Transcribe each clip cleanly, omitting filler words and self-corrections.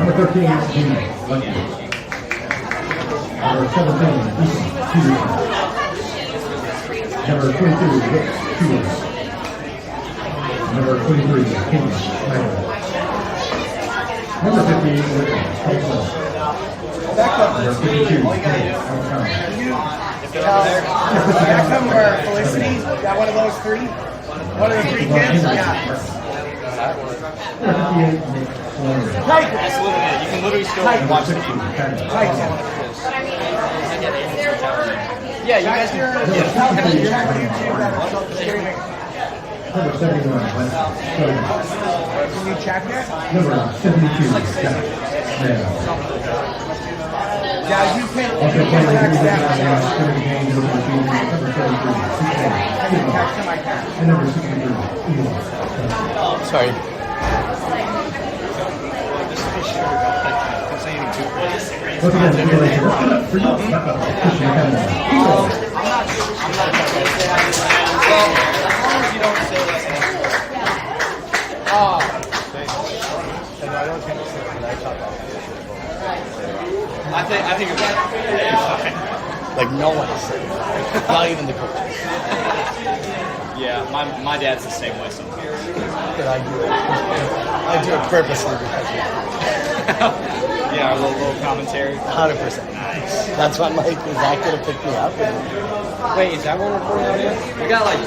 Number 13, Jimmy, Lucky. Number 17, Ethan, Peter. Number 22, Rick, Peter. Number 23, King, Snyder. Number 58, Rick, Cole. Number 52, Back somewhere, Felicity, got one of those three? One of the three kids? Yeah. Absolutely. You can literally still watch the game. Yeah, you guys can. Number 71, Can you check that? Number 72, Yeah, you can't also text that. and number 63, Sorry. once again, congratulations for you. I think it's fine. Like no one is saying that. Not even the coaches. Yeah, my dad's the same way sometimes. But I do it purposely because of Yeah, a little commentary. 100%. Nice. That's what Mike is that going to pick me up. Wait, is that what we're recording on here? We got like,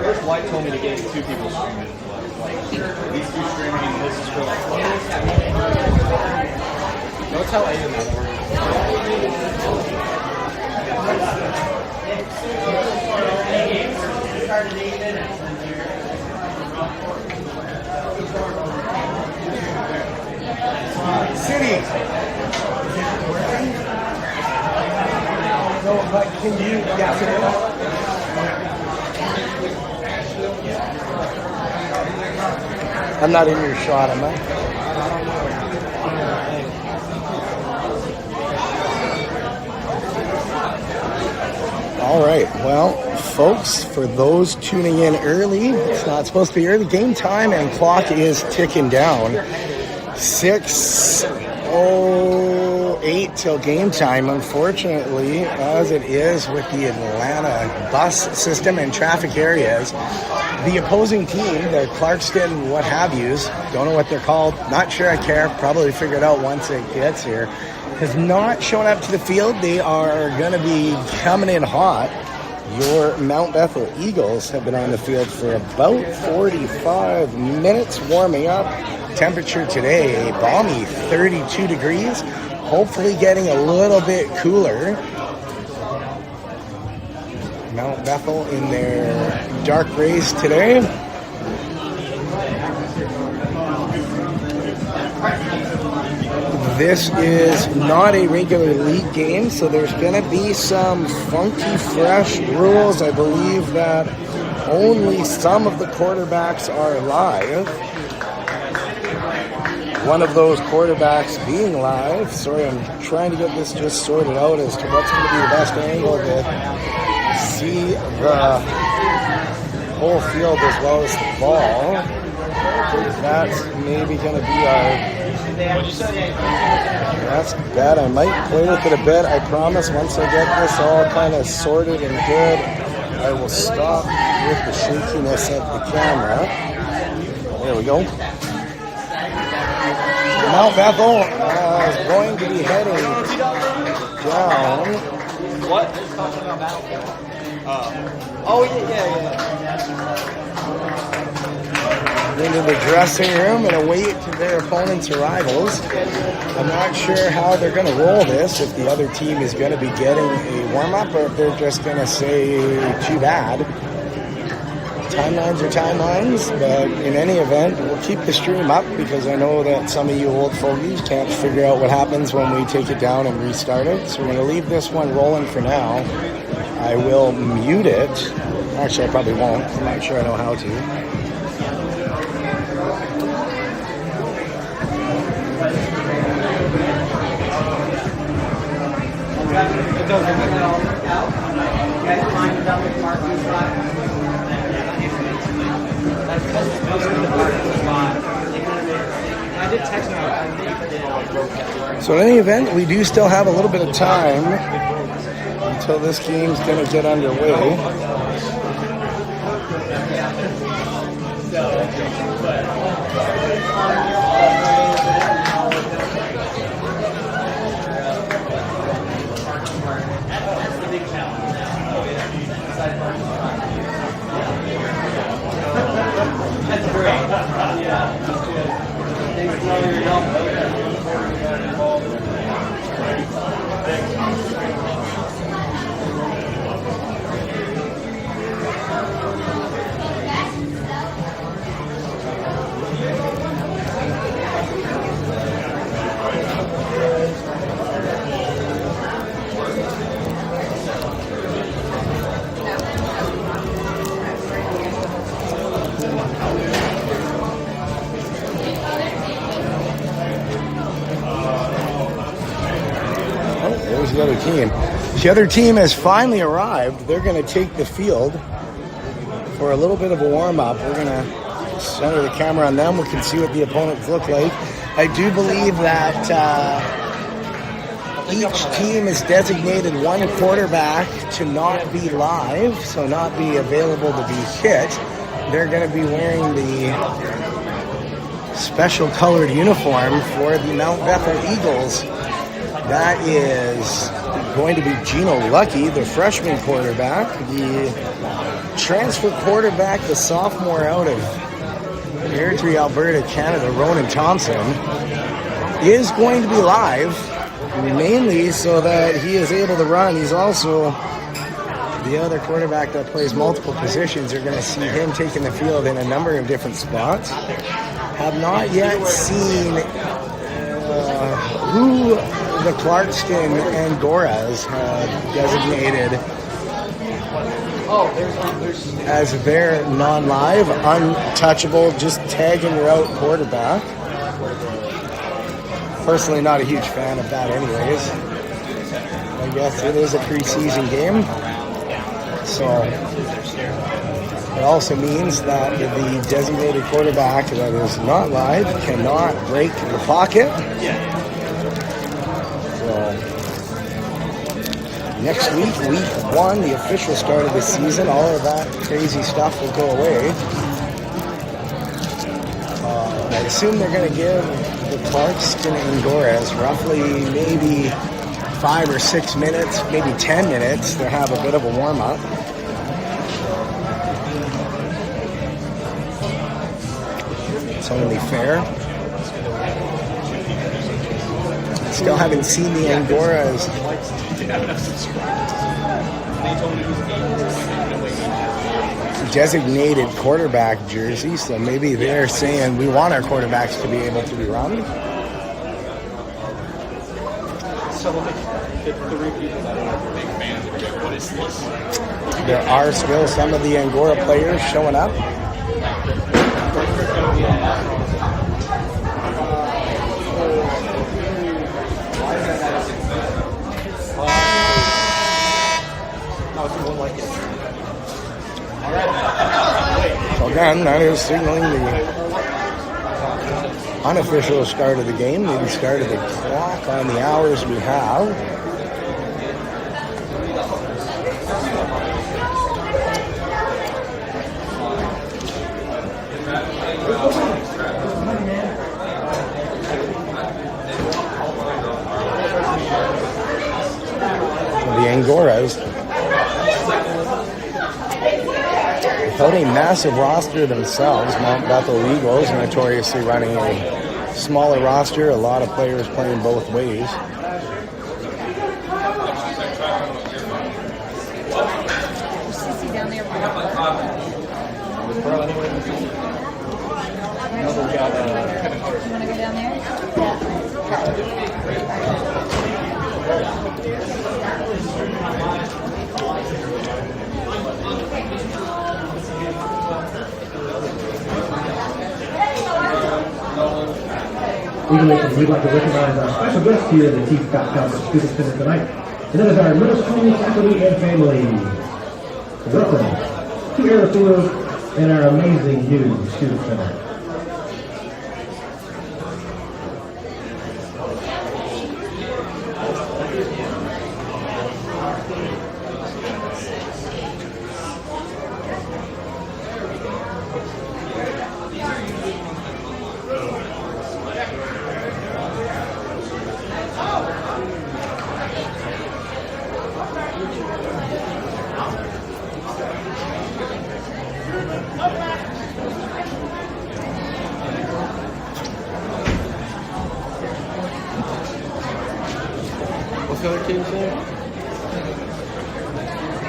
Coach White told me to get 2 people streaming. These 2 streaming and this is for like, go tell Aiden that. City. No, but can you, yes, it is. I'm not in your shot, am I? All right, well, folks, for those tuning in early, it's not supposed to be early game time, and clock is ticking down. 6:08 till game time, unfortunately, as it is with the Atlanta bus system and traffic areas. The opposing team, the Clarkston what have yous, don't know what they're called, not sure I care, probably figure it out once it gets here, has not shown up to the field. They are going to be coming in hot. Your Mount Bethel Eagles have been on the field for about 45 minutes warming up. Temperature today, a balmy 32 degrees, hopefully getting a little bit cooler. Mount Bethel in their dark grays today. This is not a regular league game, so there's going to be some funky, fresh rules. I believe that only some of the quarterbacks are live. One of those quarterbacks being live. Sorry, I'm trying to get this just sorted out as to what's going to be the best angle to see the whole field as well as the ball. That's maybe going to be our best bet. I might play with it a bit. I promise once I get this all kind of sorted and good, I will stop with the shakiness of the camera. There we go. Mount Bethel is going to be heading down. What? Oh, yeah. Into the dressing room and await their opponent's arrivals. I'm not sure how they're going to roll this, if the other team is going to be getting a warm-up or if they're just going to say, too bad. Timelines are timelines, but in any event, we'll keep the stream up because I know that some of you old fogies can't figure out what happens when we take it down and restart it. So we're going to leave this one rolling for now. I will mute it. Actually, I probably won't. I'm not sure I know how to. I did text him. So in any event, we do still have a little bit of time until this game's going to get underway. That's great. Yeah. Thanks for all your help. There's the other team. The other team has finally arrived. They're going to take the field for a little bit of a warm-up. We're going to center the camera on them. We can see what the opponents look like. I do believe that each team has designated one quarterback to not be live, so not be available to be hit. They're going to be wearing the special colored uniform for the Mount Bethel Eagles. That is going to be Gino Lucky, the freshman quarterback. The transfer quarterback, the sophomore out of Airdrie, Alberta, Canada, Ronan Thompson, is going to be live, mainly so that he is able to run. He's also the other quarterback that plays multiple positions. You're going to see him taking the field in a number of different spots. Have not yet seen who the Clarkston Angoras have designated as their non-live, untouchable, just tag and route quarterback. Personally, not a huge fan of that anyways. I guess it is a preseason game. So it also means that the designated quarterback that is not live cannot break the pocket. Next week, week 1, the official start of the season, all of that crazy stuff will go away. I assume they're going to give the Clarkston Angoras roughly maybe 5 or 6 minutes, maybe 10 minutes to have a bit of a warm-up. It's only fair. Still haven't seen the Angoras designated quarterback jersey, so maybe they're saying we want our quarterbacks to be able to be run. So the 3 people that are big fans of it, what is this? There are still some of the Angora players showing up. So again, that is signaling the unofficial start of the game, the start of the clock on the hours we have. The Angoras, without a massive roster themselves, Mount Bethel Eagles notoriously running a smaller roster, a lot of players playing both ways. We'd like to recognize our special guest here at the Kickoff Conference Student Center tonight, and that is our middle school faculty and family. Welcome to Airfield and our amazing new Student Center. What's the other team's name?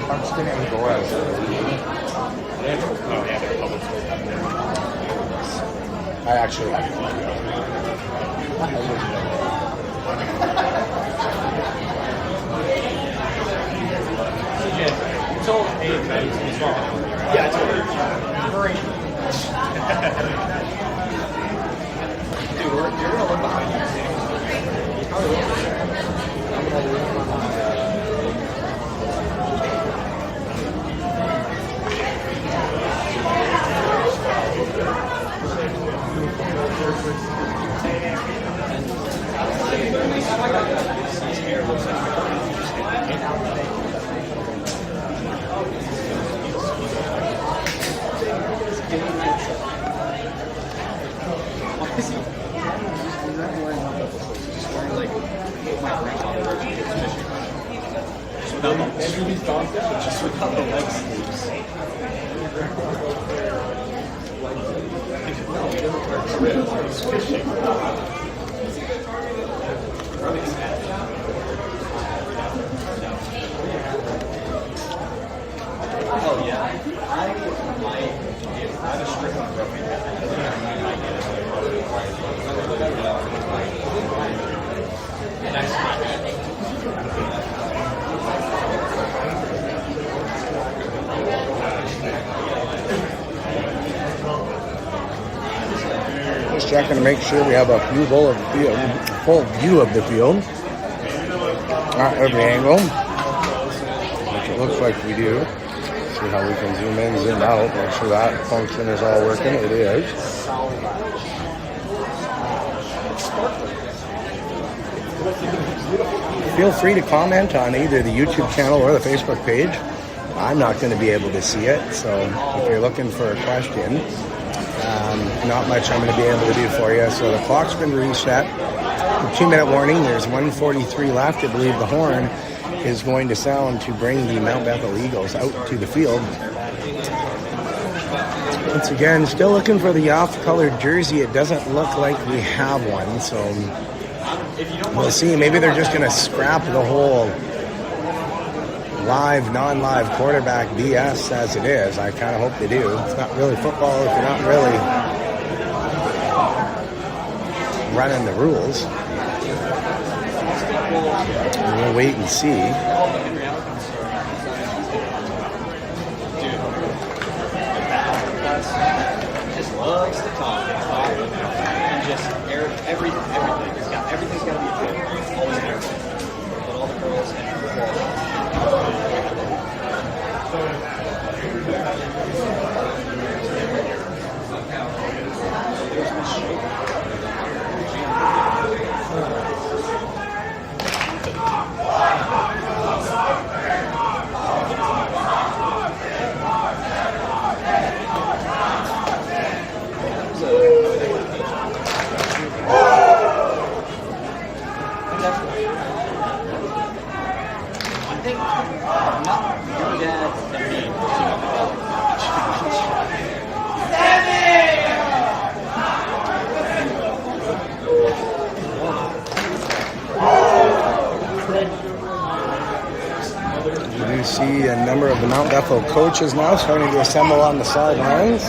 Buxton and Goyle. I actually like it. It's all eight, right? Yeah, it's all great. Dude, you're gonna look behind you. Just without the leg sleeves. Oh yeah. I have a strip on broken. Just checking to make sure we have a full view of the field. Not every angle, which it looks like we do. See how we can zoom in, zoom out, make sure that function is all working. It is. Feel free to comment on either the YouTube channel or the Facebook page. I'm not going to be able to see it, so if you're looking for a question, not much I'm going to be able to do for you. So the clock's been reset. 2-minute warning. There's 1:43 left. I believe the horn is going to sound to bring the Mount Bethel Eagles out to the field. Once again, still looking for the off-colored jersey. It doesn't look like we have one, so we'll see. Maybe they're just going to scrap the whole live, non-live quarterback BS as it is. I kind of hope they do. It's not really football if you're not really running the rules. We'll wait and see. Just loves to talk and just everything. Everything's got to be a joke. Always everything. But all the girls and You do see a number of the Mount Bethel coaches now starting to assemble on the sidelines.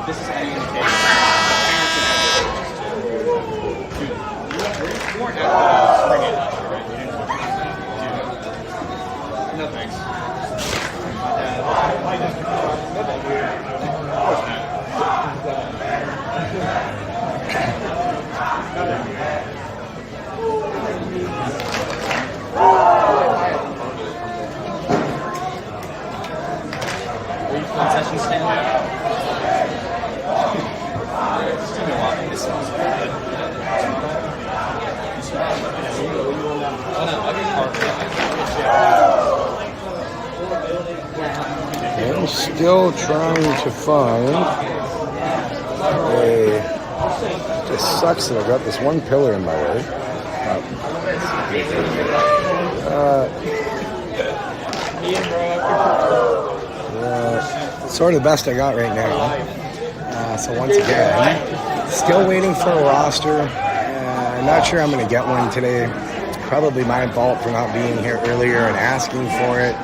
this is any indication. You weren't at spring game last year, right? No thanks. Concession stand. This smells good. Oh no, I'm still trying to find a... It just sucks that I've got this one pillar in my way. Sort of the best I got right now. So once again, still waiting for a roster. I'm not sure I'm going to get one today. Probably my fault for not being here earlier and asking for it.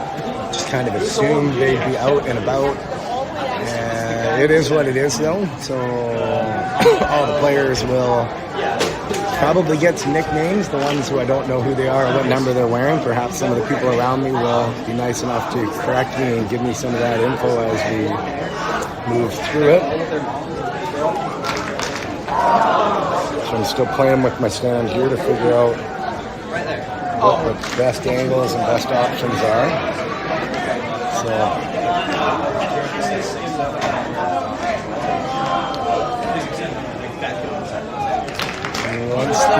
Just kind of assumed they'd be out and about. It is what it is, though. So all the players will probably get some nicknames. The ones who I don't know who they are or what number they're wearing. Perhaps some of the people around me will be nice enough to correct me and give me some of that info as we move through it. So I'm still playing with my stand here to figure out what the best angles and best options are. So once the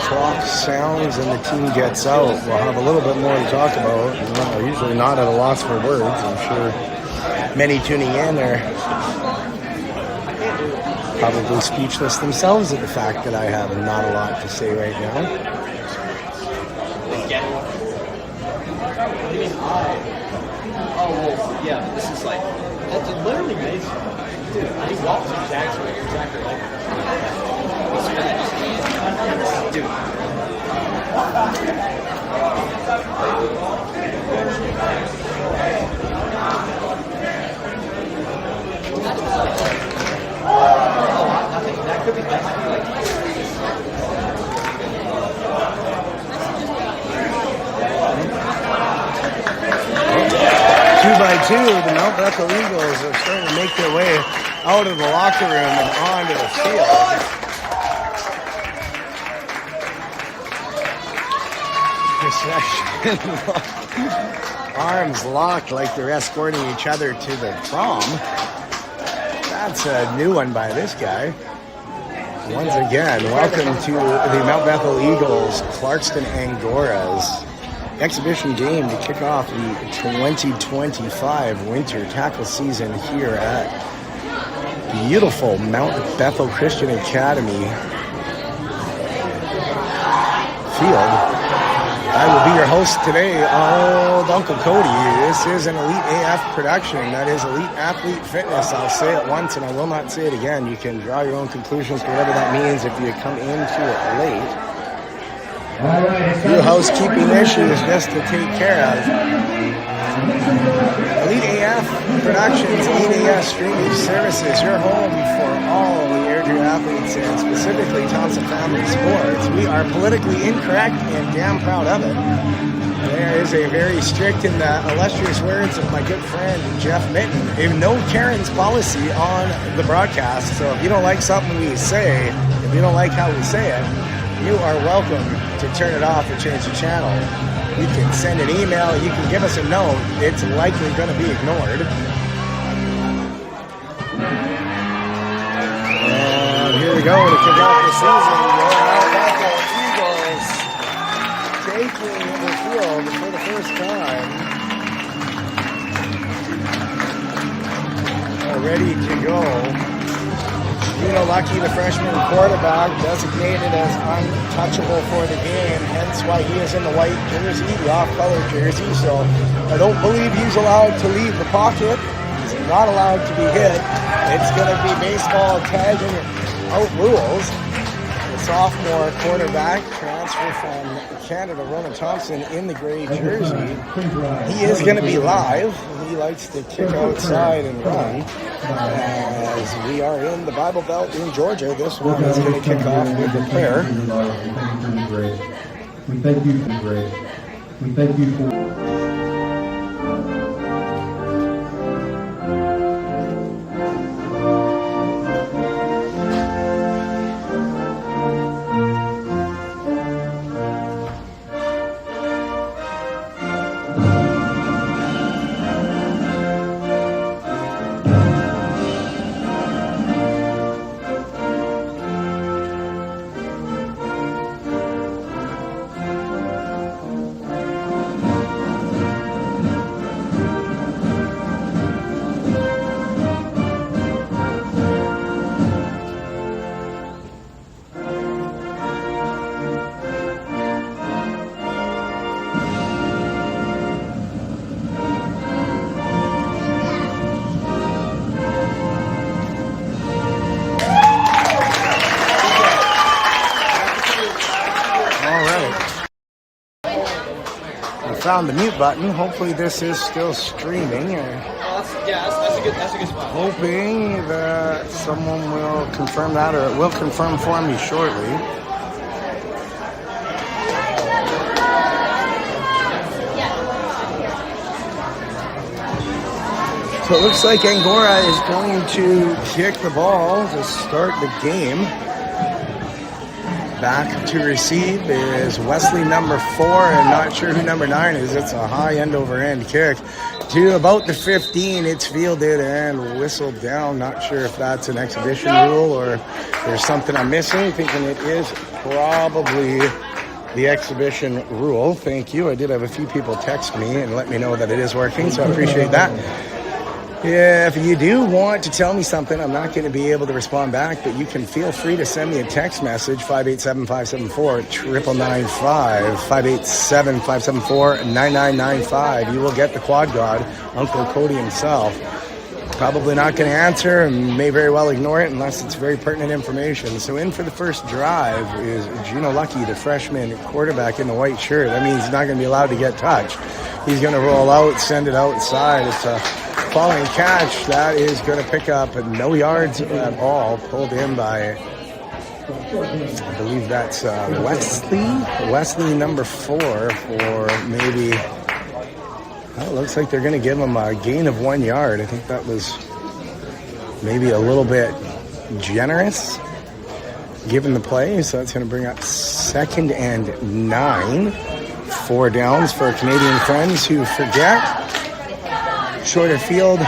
clock sounds and the team gets out, we'll have a little bit more to talk about. We're usually not at a loss for words. I'm sure many tuning in are probably speechless themselves at the fact that I have not a lot to say right now. Oh, well, yeah, this is like, that's literally baseball. Dude, he walks in Jackson, exactly like that. Dude. That could be like 2x2, the Mount Bethel Eagles are starting to make their way out of the locker room and onto the field. Arms locked like they're escorting each other to the prom. That's a new one by this guy. Once again, welcome to the Mount Bethel Eagles Clarkston Angoras exhibition game to kick off the 2025 winter tackle season here at beautiful Mount Bethel Christian Academy field. I will be your host today, old Uncle Cody. This is an Elite AF production. That is Elite Athlete Fitness. I'll say it once and I will not say it again. You can draw your own conclusions, whatever that means, if you come into it late. A few housekeeping issues just to take care of. Elite AF Productions, EAS Streaming Services, your home for all the Airdrie athletes and specifically Thompson Family Sports. We are politically incorrect and damn proud of it. There is a very strict and illustrious words of my good friend Jeff Mitten, a no Karen's policy on the broadcast. So if you don't like something we say, if you don't like how we say it, you are welcome to turn it off or change the channel. You can send an email, you can give us a note, it's likely going to be ignored. And here we go to kick off the season. Your Bethel Eagles taking the field for the first time. Ready to go. Lucky, the freshman quarterback, designated as untouchable for the game, hence why he is in the white jersey, the off-color jersey. So I don't believe he's allowed to leave the pocket. He's not allowed to be hit. It's going to be baseball tagging out rules. The sophomore quarterback, transfer from Canada, Roman Thompson, in the gray jersey. He is going to be live. He likes to kick outside and run. As we are in the Bible Belt in Georgia, this one is going to kick off with a prayer. We thank you for grace. We thank you for... found the mute button. Hopefully this is still streaming. That's a good spot. Hoping that someone will confirm that, or it will confirm for me shortly. So it looks like Angora is going to kick the ball to start the game. Back to receive is Wesley, number 4, and not sure who number 9 is. It's a high end-over-end kick to about the 15. It's fielded and whistled down. Not sure if that's an exhibition rule or there's something I'm missing. Thinking it is probably the exhibition rule. Thank you. I did have a few people text me and let me know that it is working, so I appreciate that. If you do want to tell me something, I'm not going to be able to respond back, but you can feel free to send me a text message, 587-574-9995, 587-574-9995. You will get the quad god, Uncle Cody himself. Probably not going to answer and may very well ignore it unless it's very pertinent information. So in for the first drive is Gino Lucky, the freshman quarterback in the white shirt. That means he's not going to be allowed to get touched. He's going to roll out, send it outside. It's a falling catch that is going to pick up no yards at all. Pulled in by, I believe that's Wesley, number 4, for maybe, well, it looks like they're going to give him a gain of 1 yard. I think that was maybe a little bit generous given the play. So that's going to bring up 2nd and 9. 4 downs for Canadian friends who forget. Shorter field,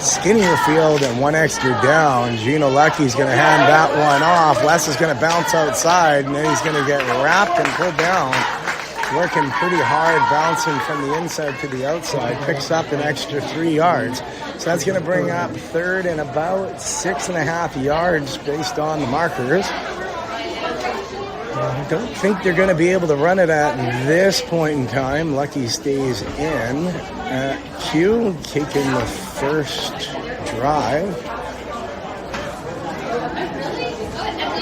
skinnier field, and 1 extra down. Gino Lucky's going to hand that one off. Wes is going to bounce outside, and then he's going to get wrapped and pulled down. Working pretty hard, bouncing from the inside to the outside. Picks up an extra 3 yards. So that's going to bring up 3rd and about 6.5 yards based on the markers. I don't think they're going to be able to run it at this point in time. Lucky stays in. Q taking the first drive.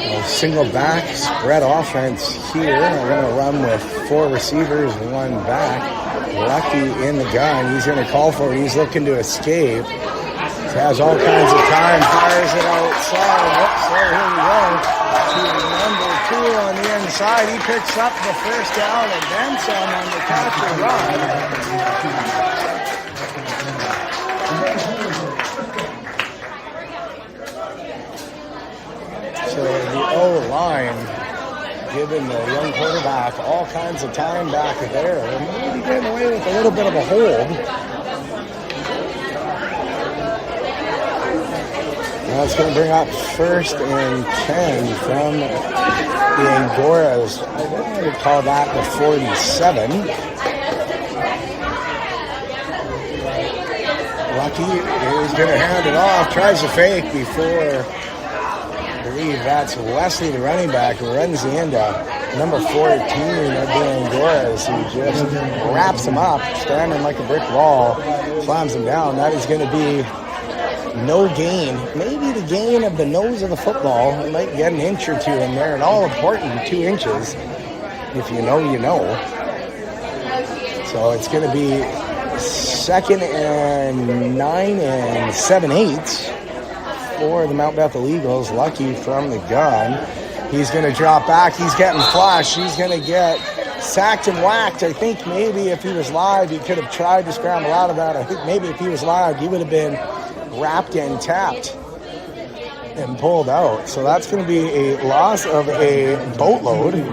A single back spread offense here. We're going to run with 4 receivers, 1 back. Lucky in the gun. He's going to call for it. He's looking to escape. He has all kinds of time. Fires it outside. Oops, there, here we go. To number 2 on the inside. He picks up the first down and then some on the catch and run. So the O-line giving the young quarterback all kinds of time back there. And maybe getting away with a little bit of a hold. That's going to bring up 1st and 10 from the Angoras. I would call that the 47. Lucky is going to hand it off. Tries to fake before, I believe that's Wesley, the running back, who runs the end of number 14 of the Angoras, who just wraps him up, standing like a brick wall, slams him down. That is going to be no gain. Maybe the gain of the nose of the football. It might get an inch or 2 in there, and all important 2 inches. If you know, you know. So it's going to be 2nd and 9 and 7/8 for the Mount Bethel Eagles. Lucky from the gun. He's going to drop back. He's getting flushed. He's going to get sacked and whacked. I think maybe if he was live, he could have tried to scramble out of that. I think maybe if he was live, he would have been wrapped and tapped and pulled out. So that's going to be a loss of a boatload.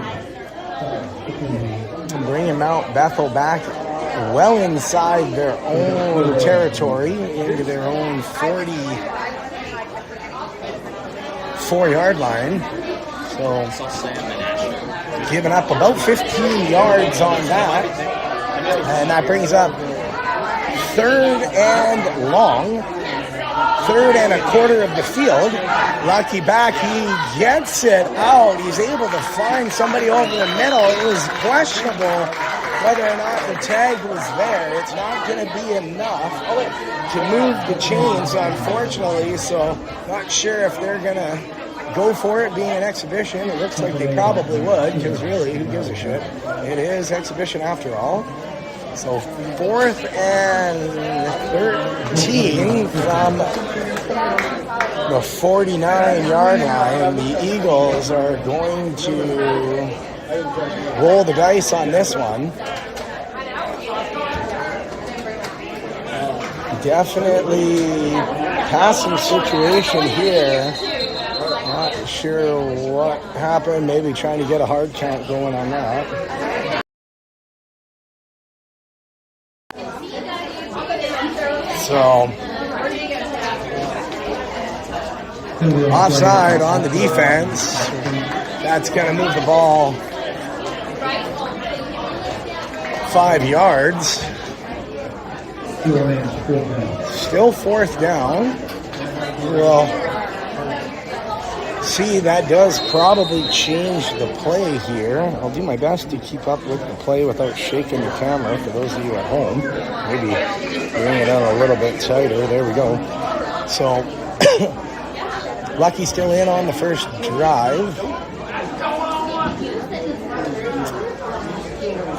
Bringing Mount Bethel back well inside their own territory, into their own 44-yard line. So giving up about 15 yards on that. And that brings up 3rd and long. 3rd and a quarter of the field. Lucky back, he gets it out. He's able to find somebody over the middle. It was questionable whether or not the tag was there. It's not going to be enough to move the chains, unfortunately. So not sure if they're going to go for it being an exhibition. It looks like they probably would, because really, who gives a shit? It is exhibition after all. So 4th and 13 from the 49-yard line. The Eagles are going to roll the dice on this one. Definitely passing situation here. Not sure what happened. Maybe trying to get a hard count going on that. So, offside on the defense. That's going to move the ball 5 yards. Still 4th down. Well, see, that does probably change the play here. I'll do my best to keep up with the play without shaking the camera for those of you at home. Maybe bring it out a little bit tighter. There we go. So, Lucky still in on the first drive.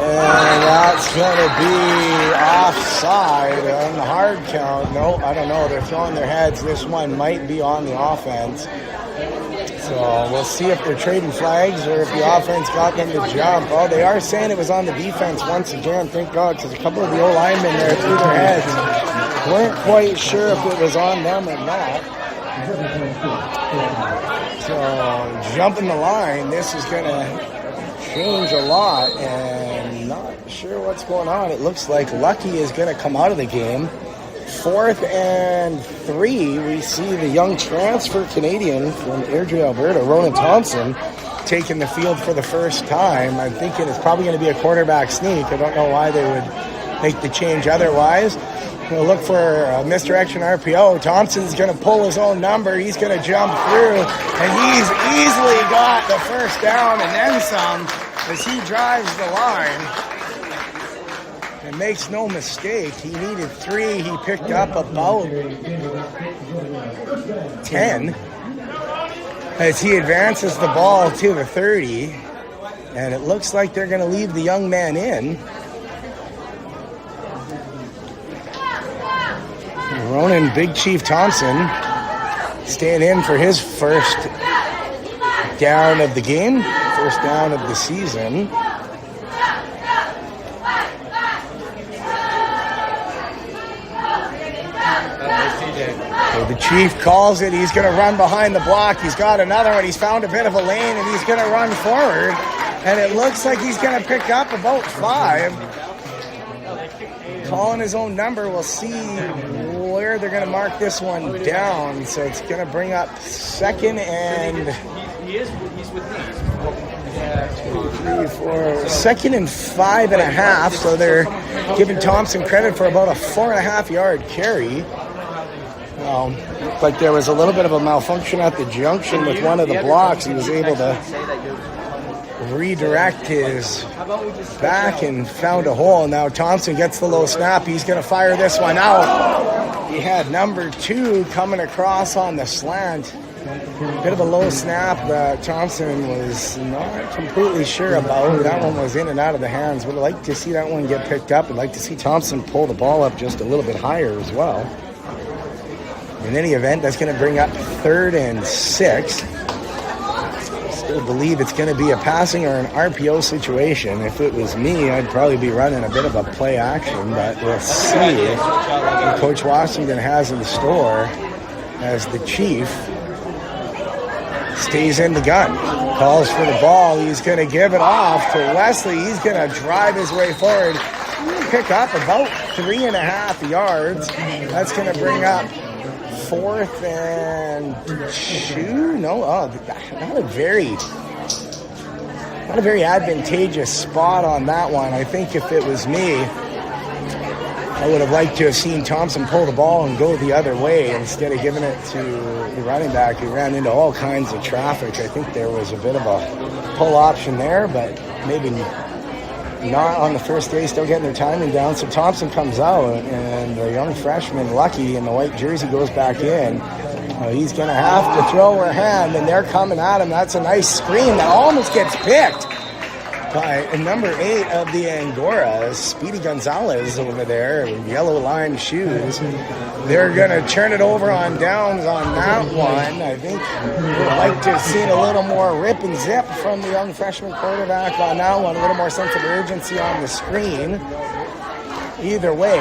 And that's going to be offside on the hard count. No, I don't know. They're throwing their heads. This one might be on the offense. So we'll see if they're trading flags or if the offense got them to jump. Oh, they are saying it was on the defense once again. Thank God, because a couple of the O-linemen there threw their heads. Weren't quite sure if it was on them or not. So jumping the line, this is going to change a lot, and not sure what's going on. It looks like Lucky is going to come out of the game. 4th and 3, we see the young transfer Canadian from Airdrie, Alberta, Ronan Thompson, taking the field for the first time. I'm thinking it's probably going to be a quarterback sneak. I don't know why they would make the change otherwise. We'll look for a misdirection RPO. Thompson's going to pull his own number. He's going to jump through, and he's easily got the first down and then some as he drives the line. And makes no mistake, he needed 3. He picked up about 10 as he advances the ball to the 30. And it looks like they're going to leave the young man in. Ronan Big Chief Thompson staying in for his first down of the game, first down of the season. So the Chief calls it. He's going to run behind the block. He's got another one. He's found a bit of a lane, and he's going to run forward. And it looks like he's going to pick up about 5. Calling his own number. We'll see where they're going to mark this one down. So it's going to bring up 2nd and... He's with me. 2, 3, 4. 2nd and 5.5. So they're giving Thompson credit for about a 4.5-yard carry. Looked like there was a little bit of a malfunction at the junction with one of the blocks. He was able to redirect his back and found a hole. Now Thompson gets the low snap. He's going to fire this one out. He had number 2 coming across on the slant. Bit of a low snap that Thompson was not completely sure about. That one was in and out of the hands. Would like to see that one get picked up. I'd like to see Thompson pull the ball up just a little bit higher as well. In any event, that's going to bring up 3rd and 6. Still believe it's going to be a passing or an RPO situation. If it was me, I'd probably be running a bit of a play action, but we'll see what Coach Washington has in store as the Chief stays in the gun. Calls for the ball. He's going to give it off to Wesley. He's going to drive his way forward. Pick up about 3.5 yards. That's going to bring up 4th and 2. No, not a very advantageous spot on that one. I think if it was me, I would have liked to have seen Thompson pull the ball and go the other way instead of giving it to the running back who ran into all kinds of traffic. I think there was a bit of a pull option there, but maybe not on the first day, still getting their timing down. So Thompson comes out, and the young freshman, Lucky, in the white jersey goes back in. He's going to have to throw her hand, and they're coming at him. That's a nice screen that almost gets picked by number 8 of the Angora, Speedy Gonzalez over there, in yellow lime shoes. They're going to turn it over on downs on that one. I think we'd like to have seen a little more rip and zip from the young freshman quarterback on that one, a little more sense of urgency on the screen. Either way,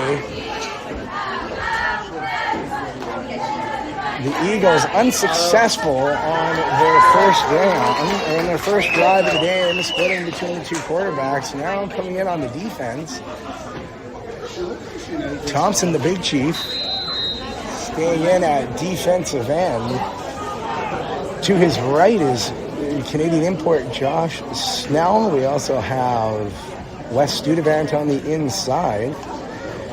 the Eagles unsuccessful on their first down and their first drive of the game, splitting between the two quarterbacks. Now coming in on the defense, Thompson, the big chief, staying in at defensive end. To his right is Canadian import Josh Snell. We also have Wes Studevant on the inside.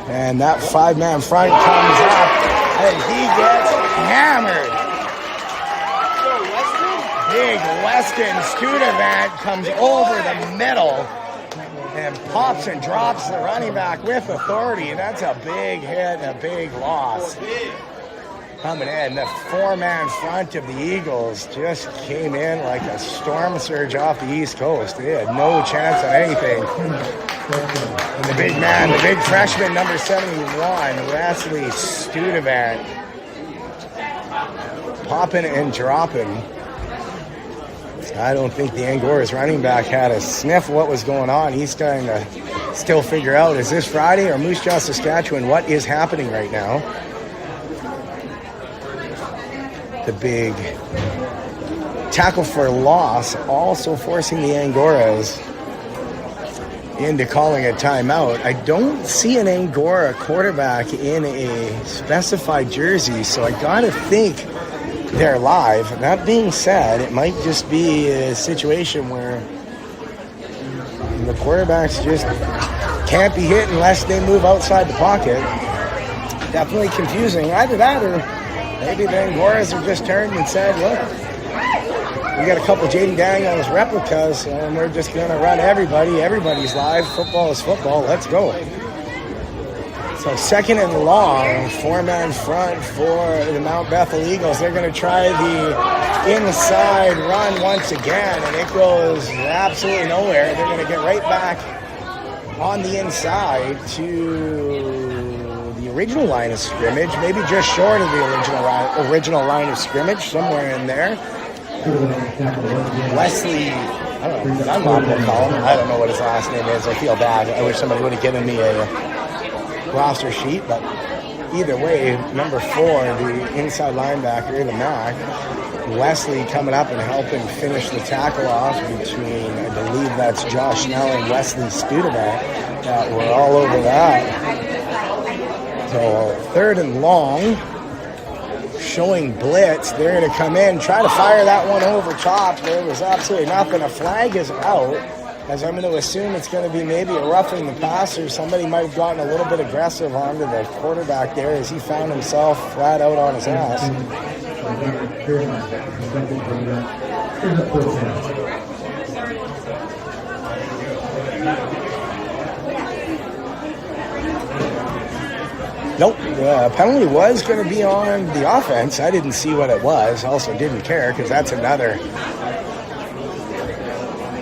And that 5-man front comes up, and he gets hammered. Big Weston Studevant comes over the middle and pops and drops the running back with authority. That's a big hit, a big loss. Coming in, the 4-man front of the Eagles just came in like a storm surge off the East Coast. They had no chance at anything. And the big man, the big freshman, number 71, Wesley Studevant, popping and dropping. I don't think the Angora's running back had a sniff of what was going on. He's trying to still figure out, is this Friday or Moose Jaw, Saskatchewan? What is happening right now? The big tackle for loss, also forcing the Angoras into calling a timeout. I don't see an Angora quarterback in a specified jersey, so I gotta think they're live. That being said, it might just be a situation where the quarterbacks just can't be hit unless they move outside the pocket. Definitely confusing. Either that or maybe the Angoras have just turned and said, look, we got a couple Jaden Daniels replicas, and we're just going to run everybody. Everybody's live. Football is football. Let's go. So second and long, 4-man front for the Mount Bethel Eagles. They're going to try the inside run once again, and it goes absolutely nowhere. They're going to get right back on the inside to the original line of scrimmage, maybe just short of the original line of scrimmage, somewhere in there. Wesley, I don't know, I'm not going to call him. I don't know what his last name is. I feel bad. I wish somebody would have given me a roster sheet, but either way, number 4, the inside linebacker, the Mac, Wesley coming up and helping finish the tackle off between, I believe that's Josh Snell and Wesley Studevant. We're all over that. So third and long, showing blitz. They're going to come in, try to fire that one over top. There was absolutely nothing. A flag is out, as I'm going to assume it's going to be maybe a roughing the passer. Somebody might have gotten a little bit aggressive onto the quarterback there as he found himself flat out on his ass. Nope, the penalty was going to be on the offense. I didn't see what it was. Also didn't care because that's another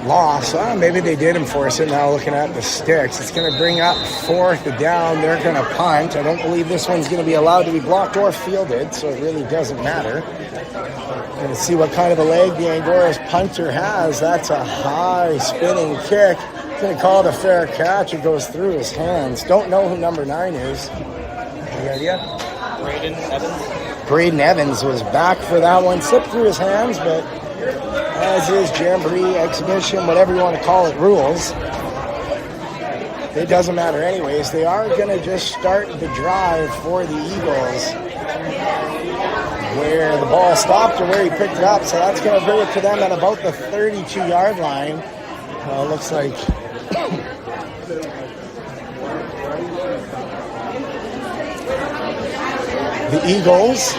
loss. Maybe they did enforce it. Now looking at the sticks, it's going to bring up 4th down. They're going to punt. I don't believe this one's going to be allowed to be blocked or fielded, so it really doesn't matter. Going to see what kind of a leg the Angora's punter has. That's a high spinning kick. Going to call it a fair catch. It goes through his hands. Don't know who number 9 is. Any idea? Braden Evans was back for that one. Slipped through his hands, but as is Jamboree, exhibition, whatever you want to call it, rules. It doesn't matter anyways. They are going to just start the drive for the Eagles where the ball stopped or where he picked it up. So that's going to bring it to them at about the 32-yard line. Looks like the Eagles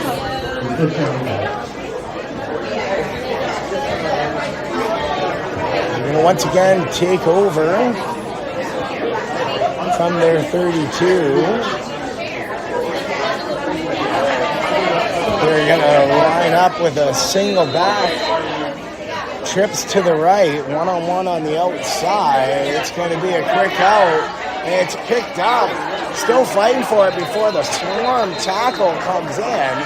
are going to once again take over from their 32. They're They're going to line up with a single back. Trips to the right, one-on-one on the outside. It's going to be a quick out, and it's picked up. Still fighting for it before the swarm tackle comes in.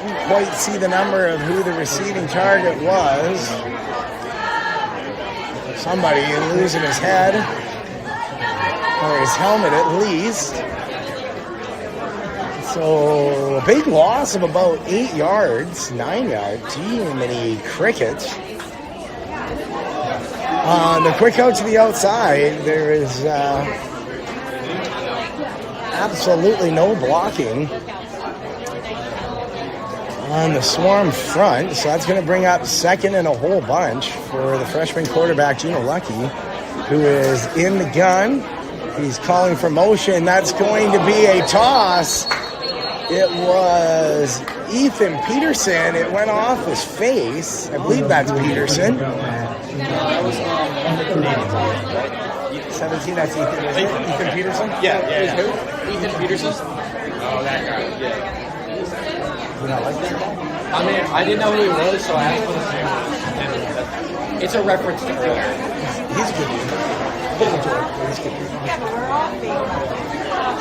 Didn't quite see the number of who the receiving target was. Somebody losing his head, or his helmet at least. So a big loss of about 8 yards, 9 yards. Gee, many crickets. On the quick out to the outside, there is absolutely no blocking on the swarm front. So that's going to bring up second and a whole bunch for the freshman quarterback, Gino Lucky, who is in the gun. He's calling for motion. That's going to be a toss. It was Ethan Peterson. It went off his face. I believe that's Peterson. 17, that's Ethan. Is it Ethan Peterson? Yeah. Who? Ethan Peterson? Oh, that guy. Yeah. You not like that guy? I mean, I didn't know who he was, so I asked what his name was. It's a reference to earlier. He's a good dude.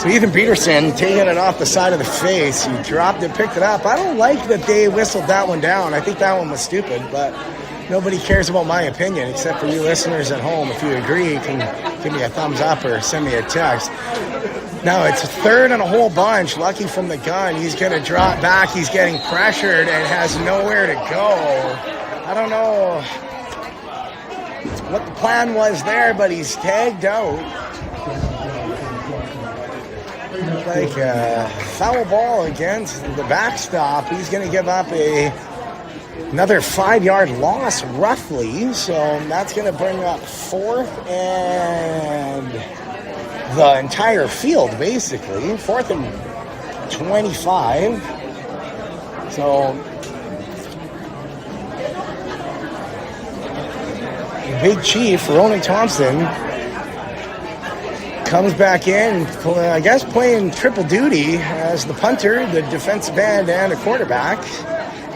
So Ethan Peterson taking it off the side of the face. He dropped it, picked it up. I don't like that they whistled that one down. I think that one was stupid, but nobody cares about my opinion except for you listeners at home. If you agree, you can give me a thumbs up or send me a text. Now it's third and a whole bunch. Lucky from the gun. He's going to drop back. He's getting pressured and has nowhere to go. I don't know what the plan was there, but he's tagged out. Like a foul ball against the backstop. He's going to give up another 5-yard loss roughly. So that's going to bring up fourth and the entire field basically. 4th and 25. So the big chief, Ronan Thompson, comes back in, I guess playing triple duty as the punter, the defensive end, and a quarterback.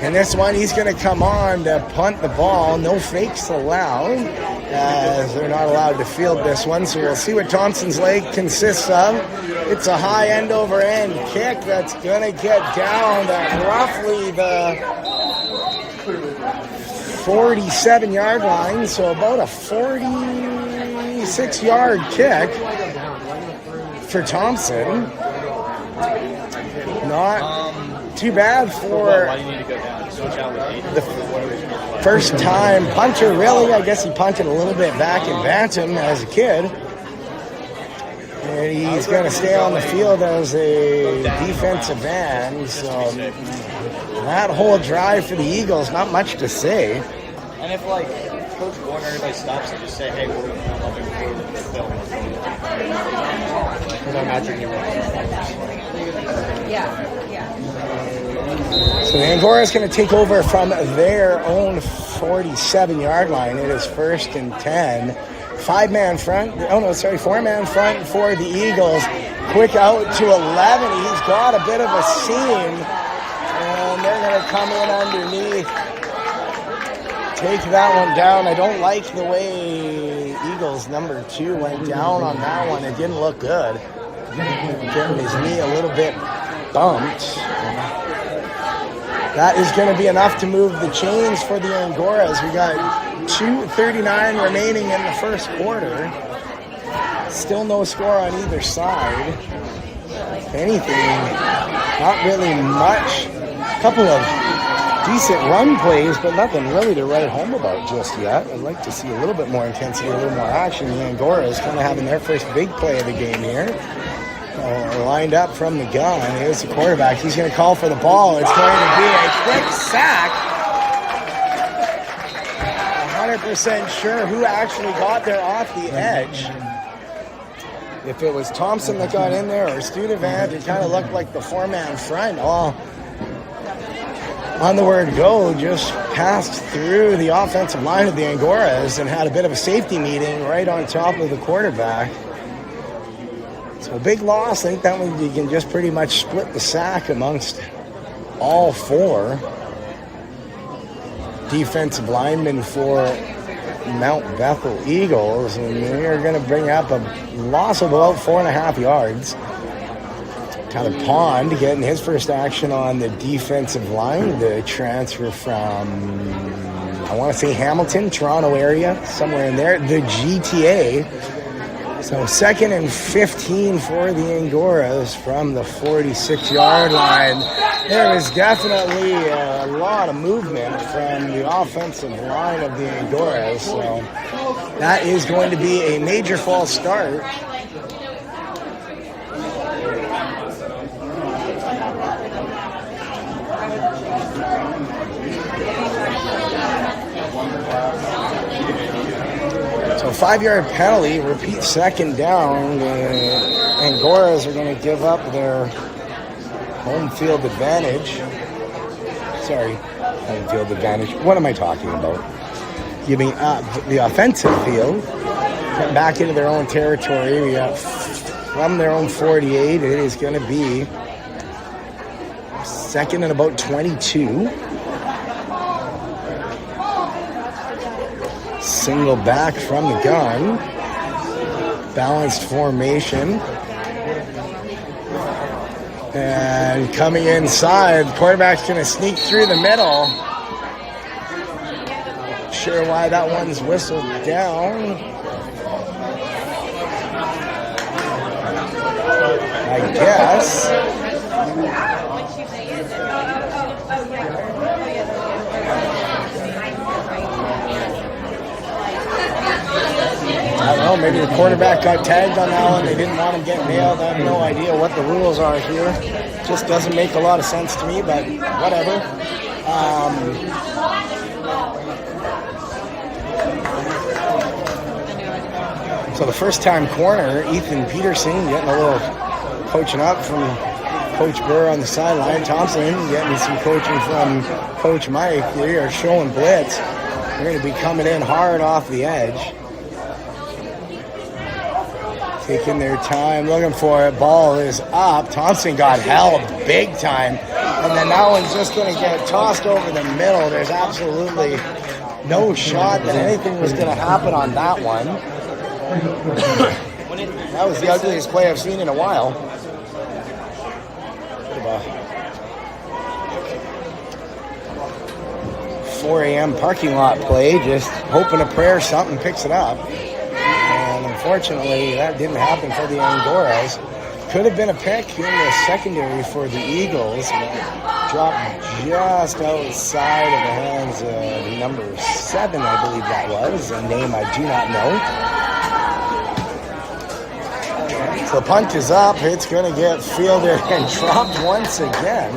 And this one, he's going to come on to punt the ball. No fakes allowed, as they're not allowed to field this one. So we'll see what Thompson's leg consists of. It's a high end-over-end kick that's going to get down to roughly the 47-yard line. So about a 46-yard kick for Thompson. Not too bad for the first time punter, really. I guess he punted a little bit back in Bantam as a kid. And he's going to stay on the field as a defensive end. So that whole drive for the Eagles, not much to say. And if, like, Coach Warner, everybody stops and just say, hey, we're helping for the film. Because I imagine you're So the Angora is going to take over from their own 47-yard line. It is 1st and 10. 4-man front for the Eagles. Quick out to 11. He's got a bit of a seam. And they're going to come in underneath. Take that one down. I don't like the way Eagles number 2 went down on that one. It didn't look good. Getting his knee a little bit bumped. That is going to be enough to move the chains for the Angoras. We got 2:39 remaining in the first quarter. Still no score on either side. If anything, not really much. A couple of decent run plays, but nothing really to write home about just yet. I'd like to see a little bit more intensity, a little more action. The Angoras kind of having their first big play of the game here. Lined up from the gun. Here's the quarterback. He's going to call for the ball. It's going to be a quick sack. 100% sure who actually got there off the edge. If it was Thompson that got in there or Studevant, it kind of looked like the 4-man front. All on the word go, just passed through the offensive line of the Angoras and had a bit of a safety meeting right on top of the quarterback. So a big loss. I think that one you can just pretty much split the sack amongst all 4 defensive linemen for Mount Bethel Eagles, and they're going to bring up a loss of about 4.5 yards. Tyler Pond getting his first action on the defensive line, the transfer from, I want to say Hamilton, Toronto area, somewhere in there, the GTA. So 2nd and 15 for the Angoras from the 46-yard line. There is definitely a lot of movement from the offensive line of the Angoras. So that is going to be a major false start. So 5-yard penalty, repeat 2nd down. The Angoras are going to give up their home field advantage. Sorry, home field advantage. What am I talking about? Giving up the offensive field. Get back into their own territory. We got from their own 48. It is going to be 2nd and about 22. Single back from the gun. Balanced formation. And coming inside, the quarterback's going to sneak through the middle. Not sure why that one's whistled down. I guess. I don't know, maybe the quarterback got tagged on that one. They didn't want him getting nailed. I have no idea what the rules are here. Just doesn't make a lot of sense to me, but whatever. So the first-time corner, Ethan Peterson, getting a little coaching up from Coach Burr on the sideline. Thompson getting some coaching from Coach Mike. They are showing blitz. They're going to be coming in hard off the edge. Taking their time, looking for it. Ball is up. Thompson got held big time. And then that one's just going to get tossed over the middle. There's absolutely no shot that anything was going to happen on that one. That was the ugliest play I've seen in a while. 4 a.m. parking lot play, just hoping a prayer something picks it up. And unfortunately, that didn't happen for the Angoras. Could have been a pick in the secondary for the Eagles. Dropped just outside of the hands of number 7, I believe that was. A name I do not know. So the punt is up. It's going to get fielded and dropped once again.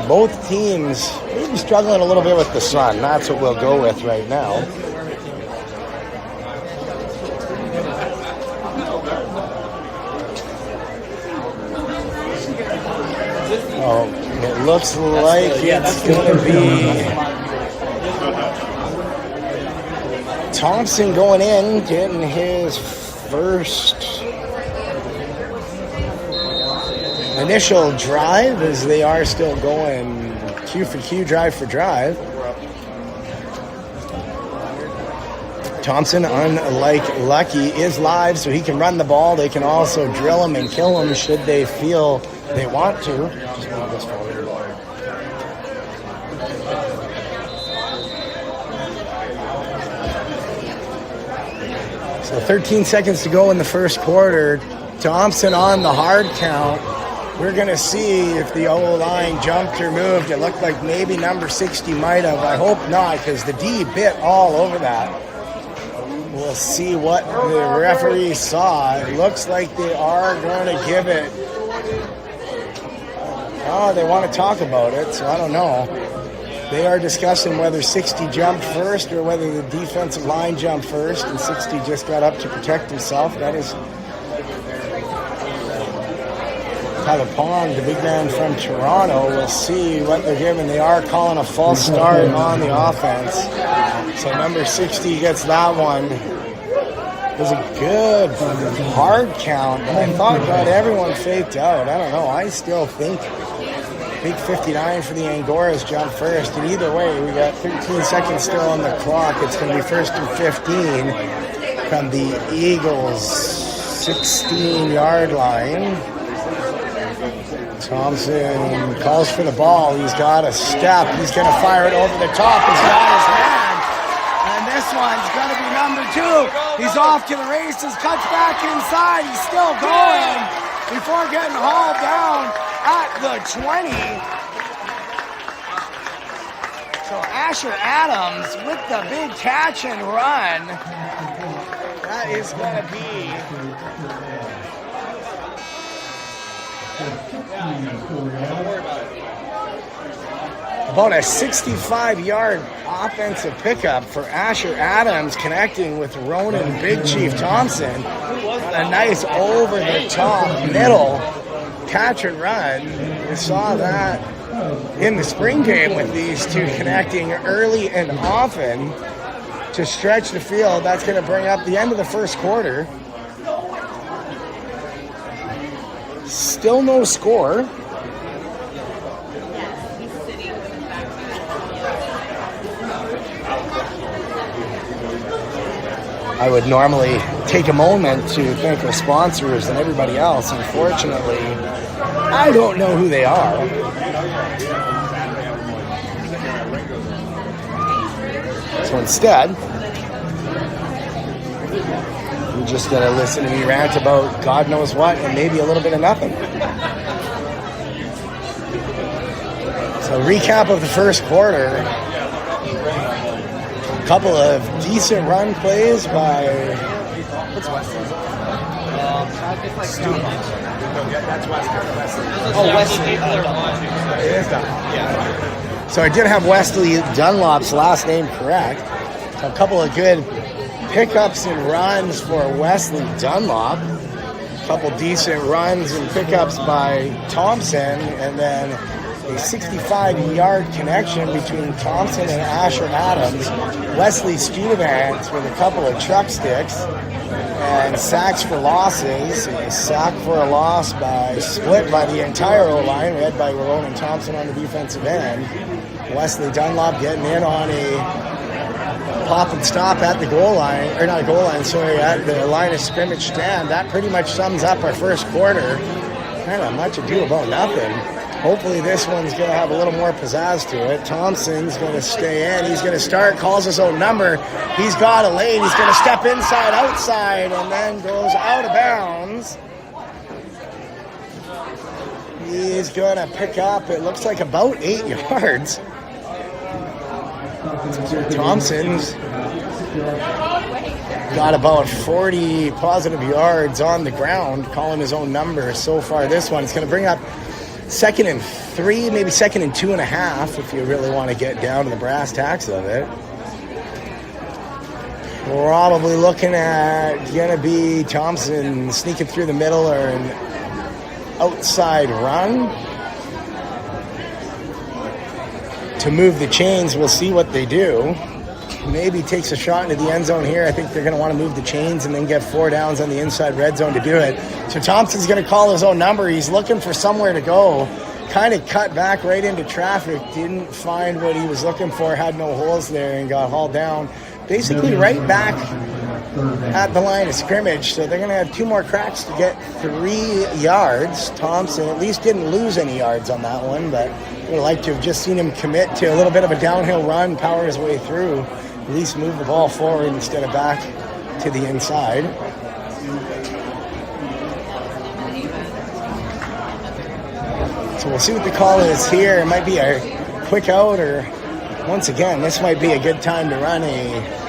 Both teams maybe struggling a little bit with the sun. That's what we'll go with right now. It looks like it's going to be Thompson going in, getting his first initial drive, as they are still going Q for Q, drive for drive. Thompson, unlike Lucky, is live, so he can run the ball. They can also drill him and kill him should they feel they want to. Just move this forward. So 13 seconds to go in the first quarter. Thompson on the hard count. We're going to see if the O-line jumped or moved. It looked like maybe number 60 might have. I hope not, because the D bit all over that. We'll see what the referee saw. It looks like they are going to give it. Oh, they want to talk about it, so I don't know. They are discussing whether 60 jumped first or whether the defensive line jumped first, and 60 just got up to protect himself. That is Tyler Pond, the big man from Toronto. We'll see what they're giving. They are calling a false start on the offense. So number 60 gets that one. It was a good hard count, but I thought got everyone faked out. I don't know. I still think Big 59 for the Angoras jump first. And either way, we got 13 seconds still on the clock. It's going to be first and 15 from the Eagles 16-yard line. Thompson calls for the ball. He's got a step. He's going to fire it over the top. He's got his man. And this one's going to be number 2. He's off to the races. Cuts back inside. He's still going before getting hauled down at the 20. So Asher Adams with the big catch and run. That is going to be about a 65-yard offensive pickup for Asher Adams, connecting with Ronan Big Chief Thompson. A nice over-the-top middle catch and run. We saw that in the spring game with these two connecting early and often to stretch the field. That's going to bring up the end of the first quarter. Still no score. I would normally take a moment to thank our sponsors and everybody else. Unfortunately, I don't know who they are. So instead, you're just going to listen to me rant about God knows what and maybe a little bit of nothing. So recap of the first quarter. A couple of decent run plays by... What's Wesley? That's Wesley. Oh, Wesley. It is Dunlop. Yeah. So I did have Wesley Dunlop's last name correct. So a couple of good pickups and runs for Wesley Dunlop. A couple decent runs and pickups by Thompson. And then a 65-yard connection between Thompson and Asher Adams. Wesley Studevants with a couple of truck sticks. And sacks for losses. A sack for a loss split by the entire O-line, led by Ronan Thompson on the defensive end. Wesley Dunlop getting in on a pop and stop at the goal line, or not goal line, sorry, at the line of scrimmage stand. That pretty much sums up our first quarter. Kind of much ado about nothing. Hopefully this one's going to have a little more pizzazz to it. Thompson's going to stay in. He's going to start, calls his own number. He's got a lane. He's going to step inside, outside, and then goes out of bounds. He's going to pick up, it looks like about 8 yards. Thompson's got about 40 positive yards on the ground, calling his own number so far. This one, it's going to bring up 2nd and 3, maybe 2nd and 2.5 if you really want to get down to the brass tacks of it. Probably looking at going to be Thompson sneaking through the middle or an outside run to move the chains. We'll see what they do. Maybe takes a shot into the end zone here. I think they're going to want to move the chains and then get 4 downs on the inside red zone to do it. So Thompson's going to call his own number. He's looking for somewhere to go. Kind of cut back right into traffic. Didn't find what he was looking for. Had no holes there and got hauled down. Basically right back at the line of scrimmage. So they're going to have 2 more cracks to get 3 yards. Thompson at least didn't lose any yards on that one, but I would like to have just seen him commit to a little bit of a downhill run, power his way through. At least move the ball forward instead of back to the inside. So we'll see what the call is here. It might be a quick out, or once again, this might be a good time to run a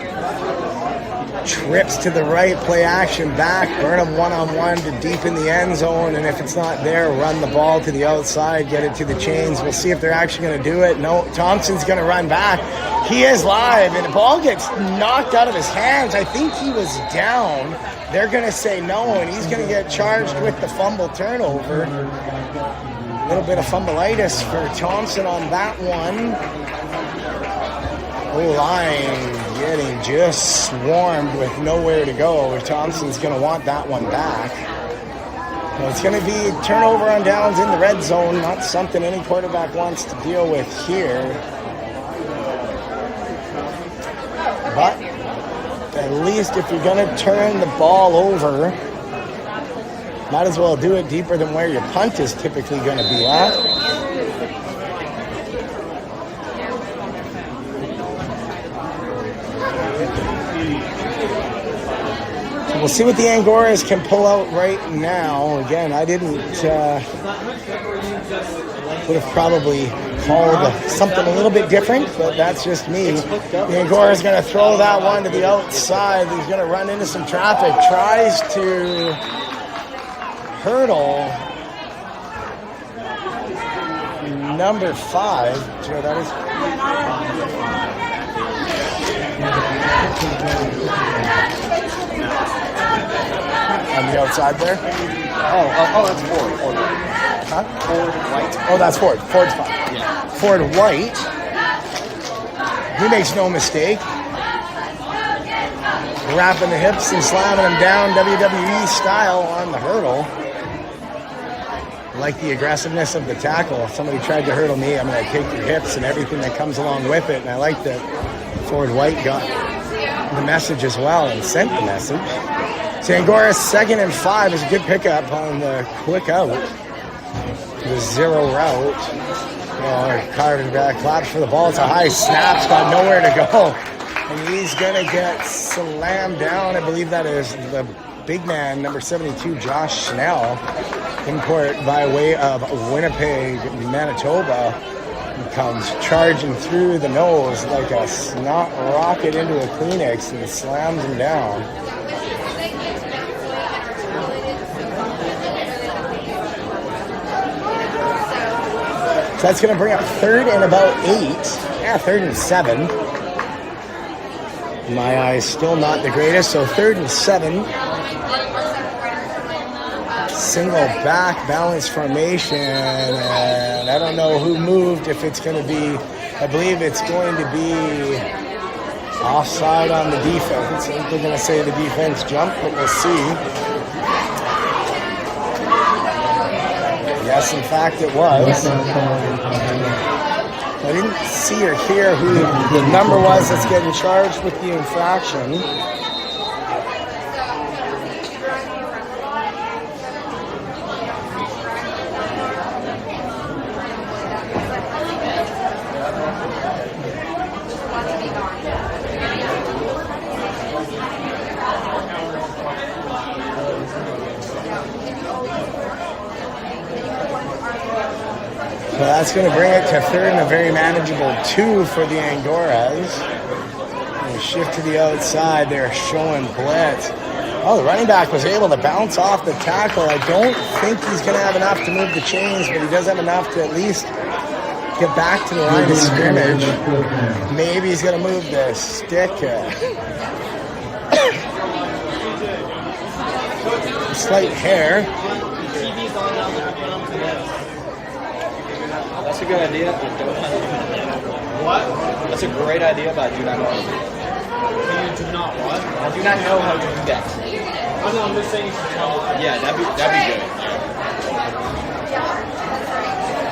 trips to the right, play action back, burn them one-on-one to deep in the end zone, and if it's not there, run the ball to the outside, get it to the chains. We'll see if they're actually going to do it. No, Thompson's going to run back. He is live, and the ball gets knocked out of his hands. I think he was down. They're going to say no, and he's going to get charged with the fumble turnover. A little bit of fumbleitis for Thompson on that one. O-line getting just swarmed with nowhere to go. Thompson's going to want that one back. Well, it's going to be turnover on downs in the red zone, not something any quarterback wants to deal with here. But at least if you're going to turn the ball over, might as well do it deeper than where your punt is typically going to be at. So we'll see what the Angoras can pull out right now. Again, I didn't, would have probably called something a little bit different, but that's just me. The Angora's going to throw that one to the outside. He's going to run into some traffic, tries to hurdle number 5. Do you know what that is? On the outside there? Oh, that's Ford. Huh? Ford White. Oh, that's Ford. Ford's fine. Yeah. Ford White. He makes no mistake. Wrapping the hips and slamming them down WWE style on the hurdle. I like the aggressiveness of the tackle. If somebody tried to hurdle me, I'm going to take your hips and everything that comes along with it. And I like that Ford White got the message as well and sent the message. So Angora's 2nd and 5 is a good pickup on the quick out. The zero route. Carving back, claps for the ball. It's a high snap. It's got nowhere to go. And he's going to get slammed down. I believe that is the big man, number 72, Josh Schnell. Import by way of Winnipeg, Manitoba. He comes charging through the nose like a snot rocket into a Kleenex and slams him down. So that's going to bring up 3rd and about 8. Yeah, 3rd and 7. My eyes still not the greatest, so 3rd and 7. Single back balance formation, and I don't know who moved, if it's going to be, I believe it's going to be offside on the defense. I think they're going to say the defense jumped, but we'll see. Yes, in fact, it was. I didn't see or hear who the number was that's getting charged with the infraction. So that's going to bring it to 3rd and a very manageable 2 for the Angoras. They shift to the outside. They're showing blitz. Oh, the running back was able to bounce off the tackle. I don't think he's going to have enough to move the chains, but he does have enough to at least get back to the line of scrimmage. Maybe he's going to move the stick. Slight hair. That's a good idea. What? That's a great idea, but I do not know how to do it. You do not what? I do not know how to do that. I'm just saying. Yeah, that'd be good.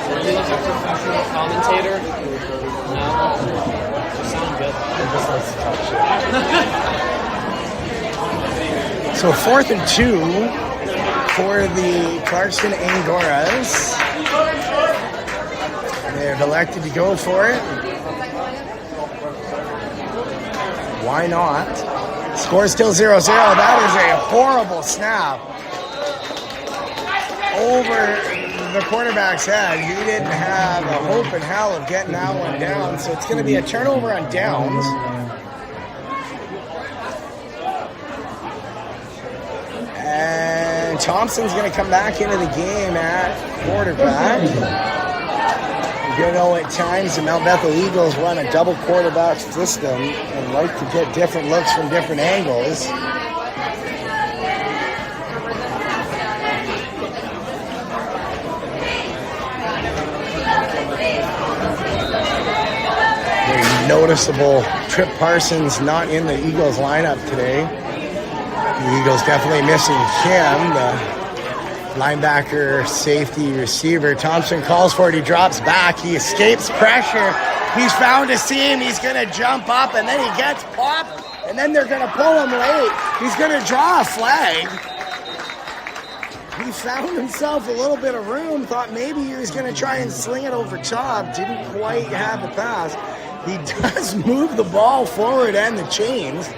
Are you like a professional commentator? No. You sound good. So 4th and 2 for the Clarkston Angoras. They've elected to go for it. Why not? Score still 0-0. That is a horrible snap over the quarterback's head. He didn't have a hope in hell of getting that one down. So it's going to be a turnover on downs. And Thompson's going to come back into the game at quarterback. You know, at times the Mount Bethel Eagles run a double quarterback system and like to get different looks from different angles. Very noticeable Trip Parsons not in the Eagles lineup today. The Eagles definitely missing Kim, the Linebacker, safety, receiver. Thompson calls for it. He drops back. He escapes pressure. He's found a seam. He's going to jump up, and then he gets popped, and then they're going to pull him late. He's going to draw a flag. He found himself a little bit of room, thought maybe he was going to try and sling it over top. Didn't quite have the pass. He does move the ball forward and the chains,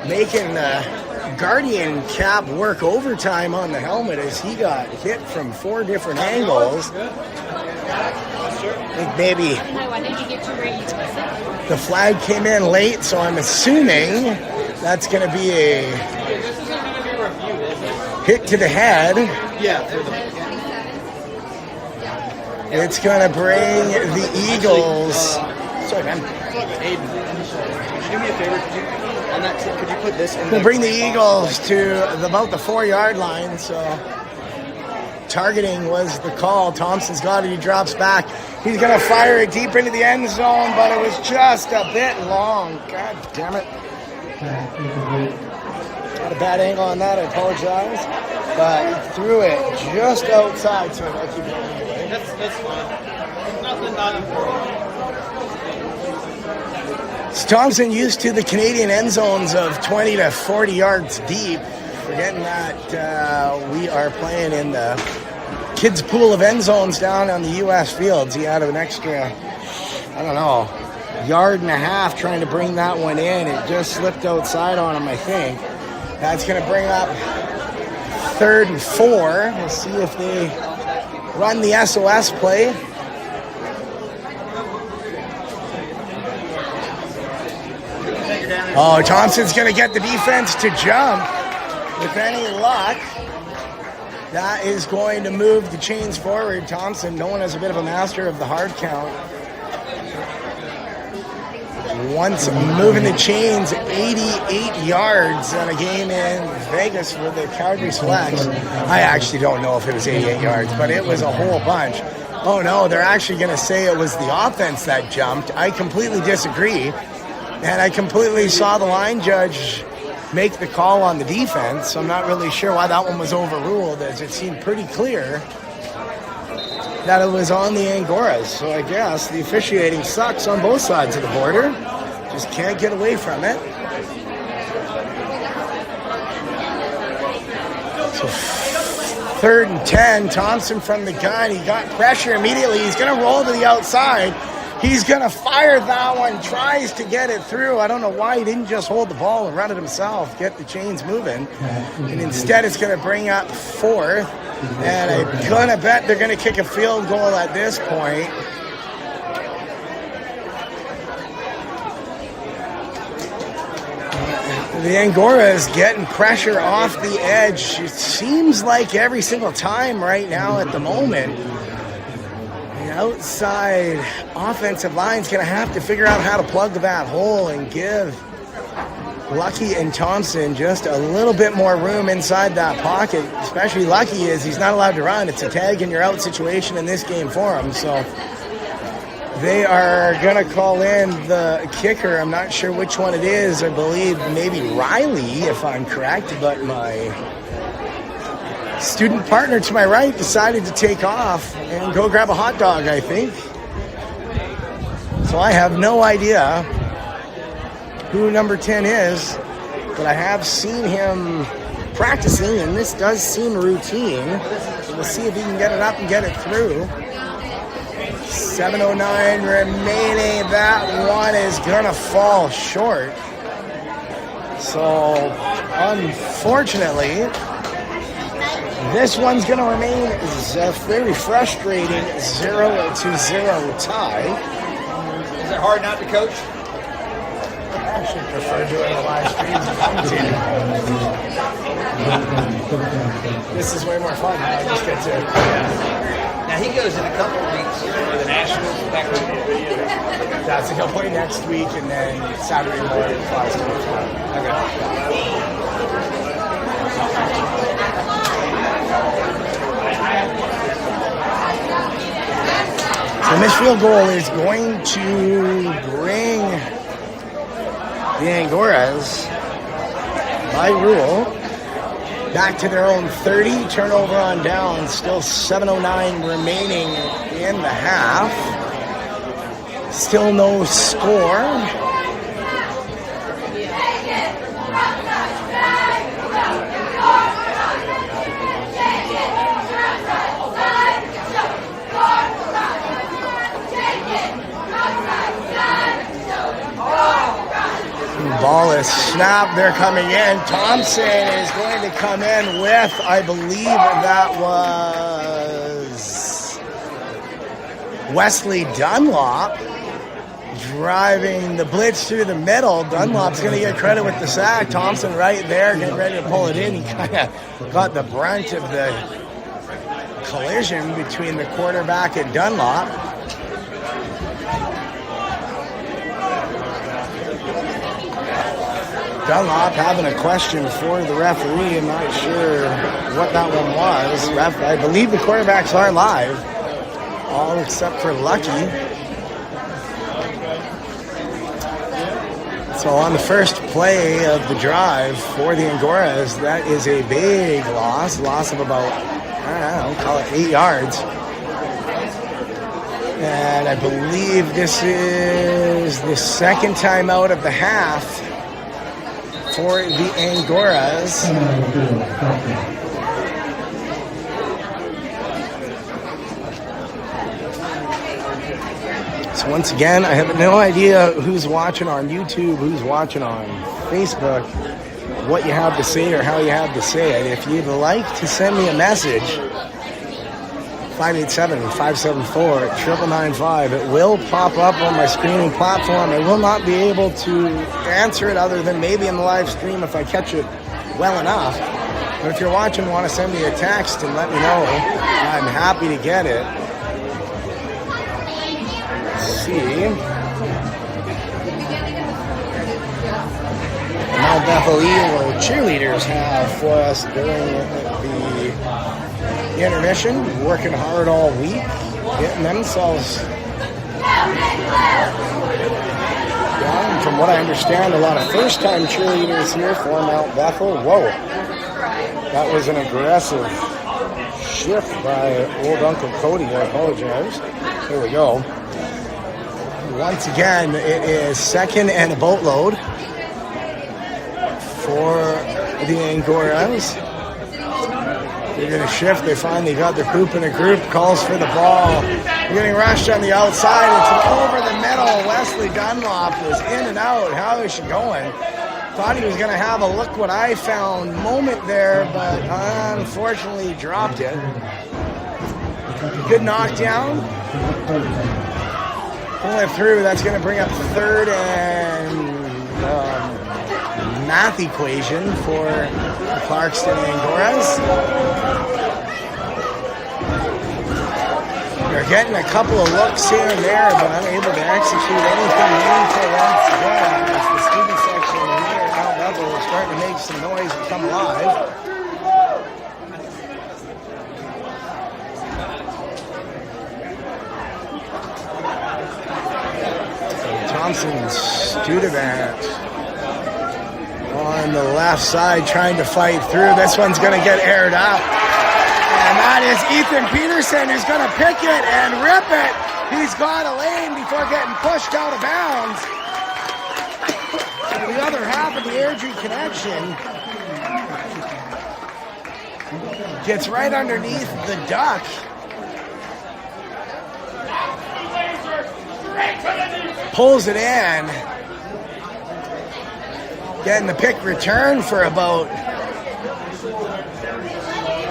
making the Guardian cap work overtime on the helmet as he got hit from 4 different angles. I think maybe the flag came in late, so I'm assuming that's going to be a hit to the head. Yeah. It's going to bring the Eagles. Sorry, man. Aiden, could you do me a favor? Could you put this in? We'll bring the Eagles to about the 4-yard line. So targeting was the call. Thompson's got it. He drops back. He's going to fire it deep into the end zone, but it was just a bit long. God damn it. Had a bad angle on that. I apologize. But he threw it just outside, so I'll keep going anyway. That's fine. Nothing not important. Thompson used to the Canadian end zones of 20 to 40 yards deep. Forgetting that we are playing in the kids' pool of end zones down on the U.S. fields. He had an extra, I don't know, yard and a half trying to bring that one in. It just slipped outside on him, I think. That's going to bring up 3rd and 4. We'll see if they run the SOS play. Oh, Thompson's going to get the defense to jump. With any luck, that is going to move the chains forward. Thompson, known as a bit of a master of the hard count. Once moving the chains 88 yards on a game in Vegas with the Calgary Selects. I actually don't know if it was 88 yards, but it was a whole bunch. Oh no, they're actually going to say it was the offense that jumped. I completely disagree. And I completely saw the line judge make the call on the defense. I'm not really sure why that one was overruled, as it seemed pretty clear that it was on the Angoras. So I guess the officiating sucks on both sides of the border. Just can't get away from it. So 3rd and 10, Thompson from the gun. He got pressure immediately. He's going to roll to the outside. He's going to fire that one, tries to get it through. I don't know why he didn't just hold the ball and run it himself, get the chains moving. And instead it's going to bring up 4th. And I'm going to bet they're going to kick a field goal at this point. The Angoras getting pressure off the edge. It seems like every single time right now at the moment. Outside offensive line's going to have to figure out how to plug that hole and give Lucky and Thompson just a little bit more room inside that pocket. Especially Lucky is he's not allowed to run. It's a tag and you're out situation in this game for him. So they are going to call in the kicker. I'm not sure which one it is. I believe maybe Riley, if I'm correct, but my student partner to my right decided to take off and go grab a hot dog, I think. So I have no idea who number 10 is, but I have seen him practicing, and this does seem routine. So we'll see if he can get it up and get it through. 7:09 remaining. That one is going to fall short. So, unfortunately, this one's going to remain a very frustrating 0-0 tie. Is it hard not to coach? I actually prefer doing the live streams if I'm This is way more fun. I just get to. Now he goes in a couple of weeks for the Nationals. That's he'll play next week, and then Saturday morning flies to So this field goal is going to bring the Angoras, by rule, back to their own 30, turnover on down, still 7:09 remaining in the half. Still no score. Ball is snapped. They're coming in. Thompson is going to come in with, I believe that was Wesley Dunlop driving the blitz through the middle. Dunlop's going to get credit with the sack. Thompson right there getting ready to pull it in. He kind of got the brunt of the collision between the quarterback and Dunlop. Dunlop having a question for the referee. I'm not sure what that one was. I believe the quarterbacks are live, all except for Lucky. So on the first play of the drive for the Angoras, that is a big loss of about, I don't know, call it 8 yards. And I believe this is the second time out of the half for the Angoras. So once again, I have no idea who's watching on YouTube, who's watching on Facebook, what you have to say or how you have to say it. If you'd like to send me a message, 587-574-9995. It will pop up on my streaming platform. I will not be able to answer it other than maybe in the live stream if I catch it well enough. But if you're watching, want to send me a text and let me know, I'm happy to get it. Let's see. Now Bethel Eagles cheerleaders have for us during the intermission, working hard all week, getting themselves down. From what I understand, a lot of first-time cheerleaders here for Mount Bethel. Whoa, that was an aggressive shift by old Uncle Cody. I apologize. Here we go. Once again, it is second and a boatload for the Angoras. They're going to shift. They finally got their group in a group. Calls for the ball. They're getting rushed on the outside. It's over the middle. Wesley Dunlop was in and out. How is she going? Thought he was going to have a look what I found moment there, but unfortunately dropped it. Good knockdown. Pull it through. That's going to bring up third and math equation for the Clarkston Angoras. They're getting a couple of looks here and there, but unable to execute anything meaningful once again. As the student section here at Mount Bethel is starting to make some noise and come alive. Thompson Studevant on the left side trying to fight through. This one's going to get aired up. And that is Ethan Peterson who's going to pick it and rip it. He's got a lane before getting pushed out of bounds. The other half of the Airdrie connection gets right underneath the duck. Pulls it in. Getting the pick return for about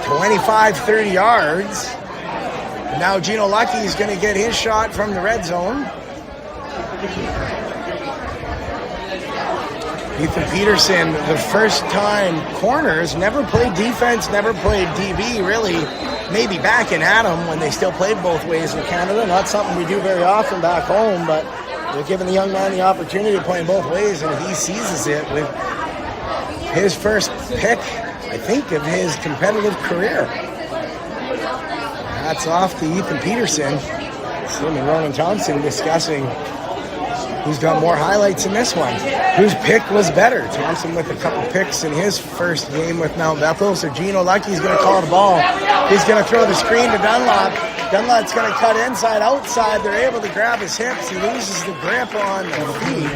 25-30 yards. Now Gino Lucky is going to get his shot from the red zone. Ethan Peterson, the first time corners, never played defense, never played DB, really. Maybe back in Adam when they still played both ways in Canada. Not something we do very often back home, but they're giving the young man the opportunity of playing both ways, and he seizes it with his first pick, I think, of his competitive career. Hats off to Ethan Peterson. Slim and Ronan Thompson discussing Who's got more highlights in this one? Whose pick was better? Thompson with a couple picks in his first game with Mount Bethel. So Gino Lucky's going to call the ball. He's going to throw the screen to Dunlop. Dunlop's going to cut inside, outside. They're able to grab his hips. He loses the grip on the feet.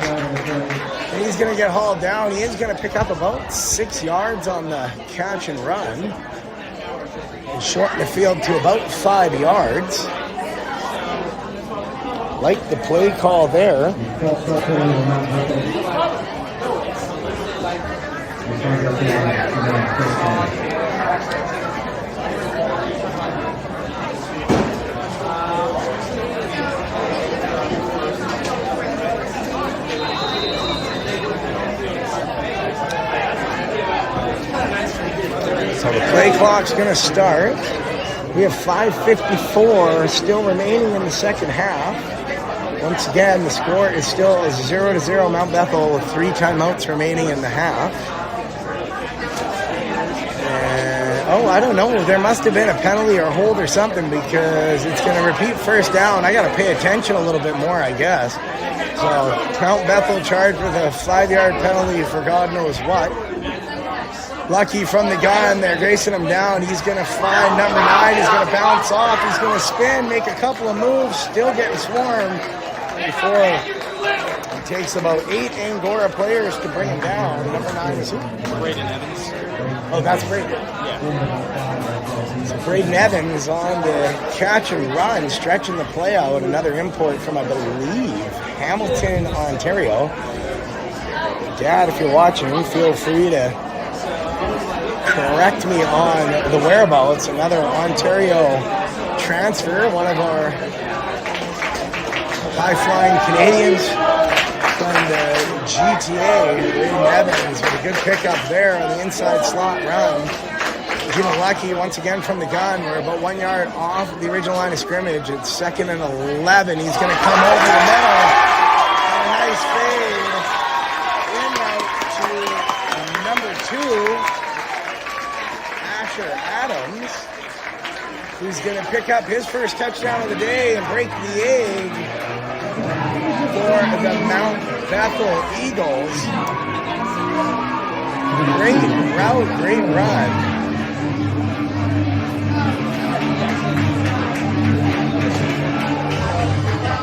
And he's going to get hauled down. He is going to pick up about 6 yards on the catch and run. And shorten the field to about 5 yards. Like the play call there. So the play clock's going to start. We have 5:54 still remaining in the second half. Once again, the score is still 0-0 Mount Bethel with 3 timeouts remaining in the half. I don't know. There must have been a penalty or hold or something because it's going to repeat first down. I got to pay attention a little bit more, I guess. So Mount Bethel charged with a 5-yard penalty for God knows what. Lucky from the gun. They're racing him down. He's going to find number 9. He's going to bounce off. He's going to spin, make a couple of moves, still getting swarmed before it takes about 8 Angora players to bring him down. Number 9 is who? Braden Evans. Oh, that's Braden. Yeah. So Braden Evans on the catch and run, stretching the play out. Another import from, I believe, Hamilton, Ontario. Dad, if you're watching, feel free to correct me on the whereabouts. Another Ontario transfer, one of our high-flying Canadians from the GTA, Braden Evans, with a good pickup there on the inside slot run. Gino Lucky once again from the gun. We're about 1 yard off the original line of scrimmage. It's 2nd and 11. He's going to come over the middle. And a nice fade in out to number 2, Asher Adams, who's going to pick up his first touchdown of the day and break the egg for the Mount Bethel Eagles. Great route, great run.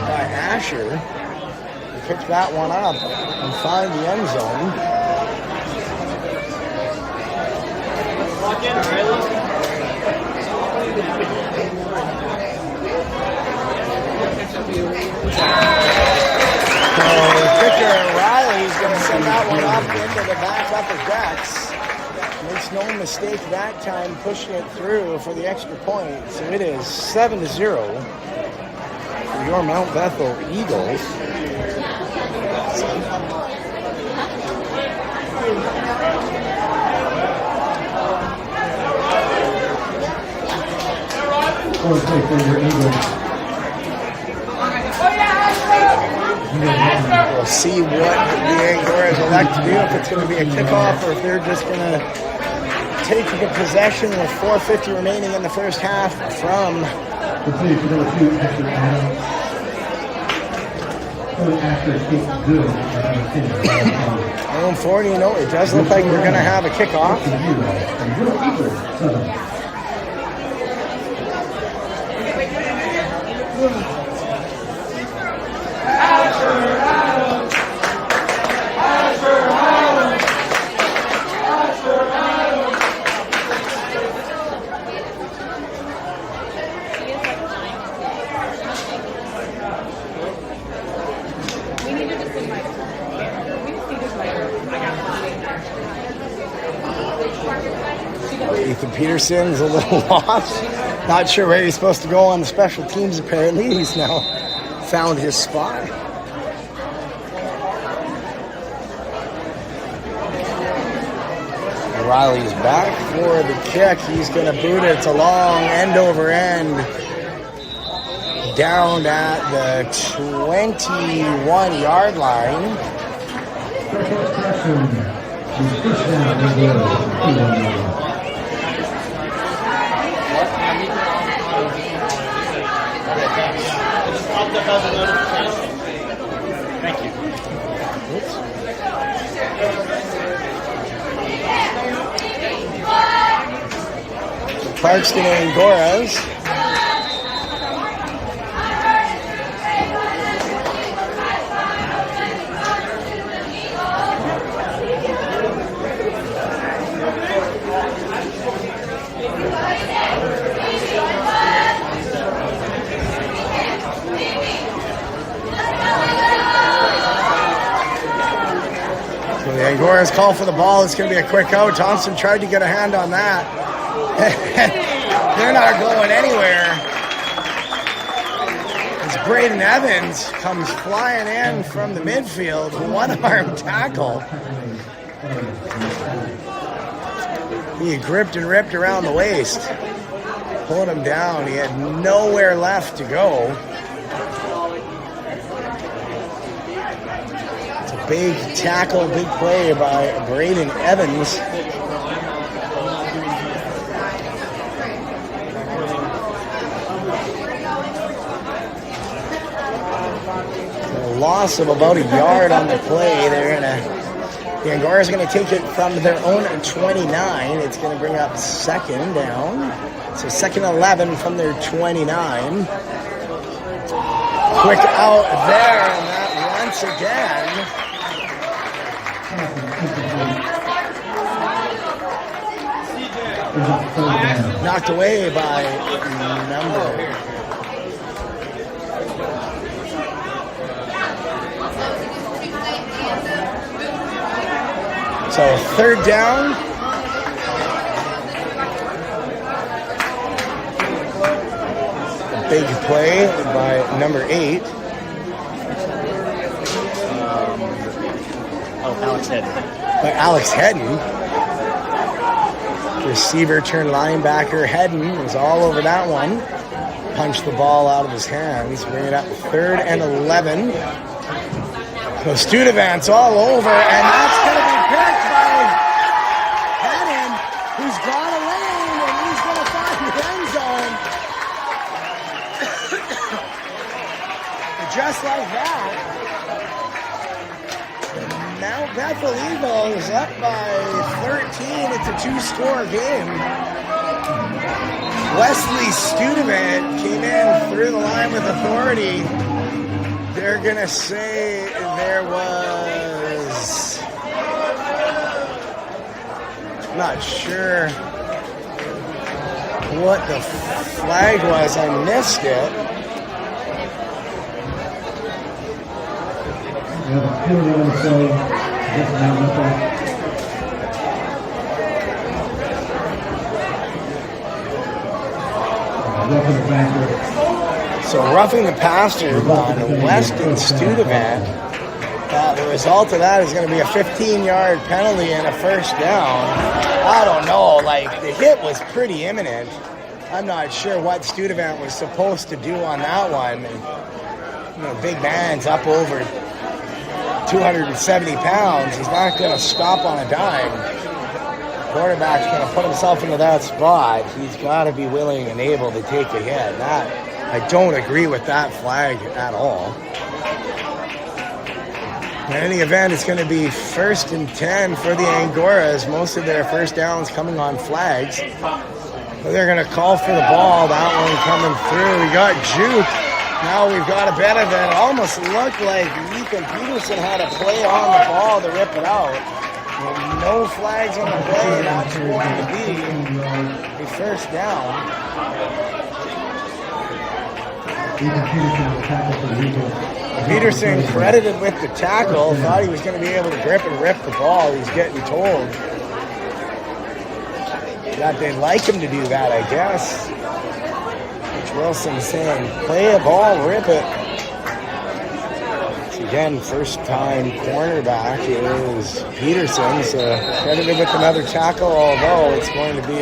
By Asher, he picks that one up and find the end zone. Lock in, Riley. So kicker Riley's going to send that one up into the back upper decks. Makes no mistake that time pushing it through for the extra point. So it is 7-0 for your Mount Bethel Eagles. We'll see what the Angoras elect to do, if it's going to be a kickoff or if they're just going to take the possession with 4:50 remaining in the first half from Home 40. You know, it does look like we're going to have a kickoff. Ethan Peterson's a little lost. Not sure where he's supposed to go on the special teams, apparently. He's now found his spot. Riley's back for the kick. He's going to boot it. It's a long end over end. Down at the 21-yard line. Thank you. Clarkston Angoras. So the Angoras call for the ball. It's going to be a quick out. Thompson tried to get a hand on that. They're not going anywhere. As Braden Evans comes flying in from the midfield, one-arm tackle. He gripped and ripped around the waist, pulling him down. He had nowhere left to go. It's a big tackle, big play by Braden Evans. Loss of about a yard on the play. The Angoras are going to take it from their own 29. It's going to bring up second down. So second 11 from their 29. Quick out there, and that once again knocked away by number. So third down. A big play by number 8. Alex Hedden. By Alex Hedden. Receiver turned linebacker. Hedden was all over that one. Punched the ball out of his hands. Bring it up third and 11. So Studevant's all over, and that's going to be picked by Hedden, who's got a lane, and he's going to find the end zone. Just like that, now Bethel Eagles up by 13. It's a 2-score game. Wesley Studevant came in through the line with authority. They're going to say there was, not sure what the flag was. I missed it. We have a penalty on the play. This is now roughing the passer. So roughing the passer on Weston Studevant. The result of that is going to be a 15-yard penalty and a first down. I don't know, like the hit was pretty imminent. I'm not sure what Studevant was supposed to do on that one. You know, big man's up over 270 pounds. He's not going to stop on a dime. Quarterback's going to put himself into that spot. He's got to be willing and able to take a hit. I don't agree with that flag at all. In any event, it's going to be 1st and 10 for the Angoras. Most of their first downs coming on flags. They're going to call for the ball. That one coming through. We got Juke. Now we've got a bit of it. Almost looked like Ethan Peterson had a play on the ball to rip it out. With no flags on the play. That's going to be a first down. Peterson credited with the tackle. Thought he was going to be able to grip and rip the ball. He's getting told that they'd like him to do that, I guess. Rich Wilson saying, play a ball, rip it. So again, first time cornerback is Peterson. So credited with another tackle, although it's going to be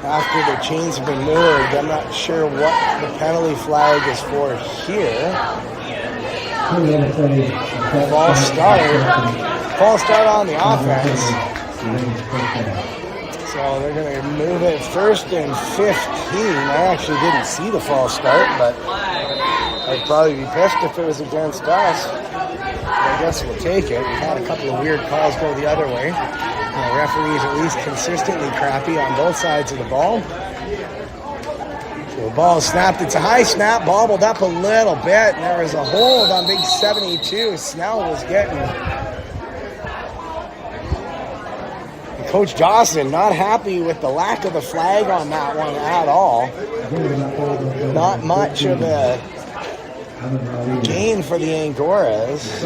after the chains have been moved. I'm not sure what the penalty flag is for here. False start on the offense. So they're going to move it 1st and 15. I actually didn't see the false start, but I'd probably be pissed if it was against us. I guess we'll take it. We've had a couple of weird calls go the other way. The referees at least consistently crappy on both sides of the ball. So the ball snapped. It's a high snap, bobbled up a little bit. And there was a hold on big 72. Snell was getting... Coach Dawson not happy with the lack of the flag on that one at all. Not much of a gain for the Angoras.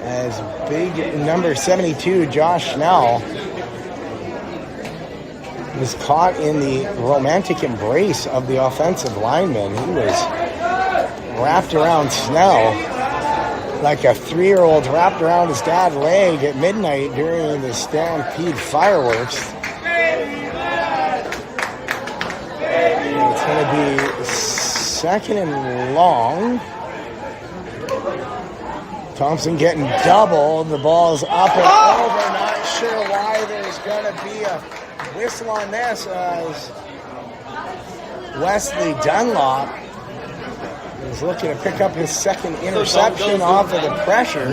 As big number 72, Josh Snell, was caught in the romantic embrace of the offensive lineman. He was wrapped around Snell like a 3-year-old wrapped around his dad's leg at midnight during the Stampede fireworks. It's going to be second and long. Thompson getting double. The ball's up and over. Not sure why there's going to be a whistle on this as Wesley Dunlop is looking to pick up his second interception off of the pressure.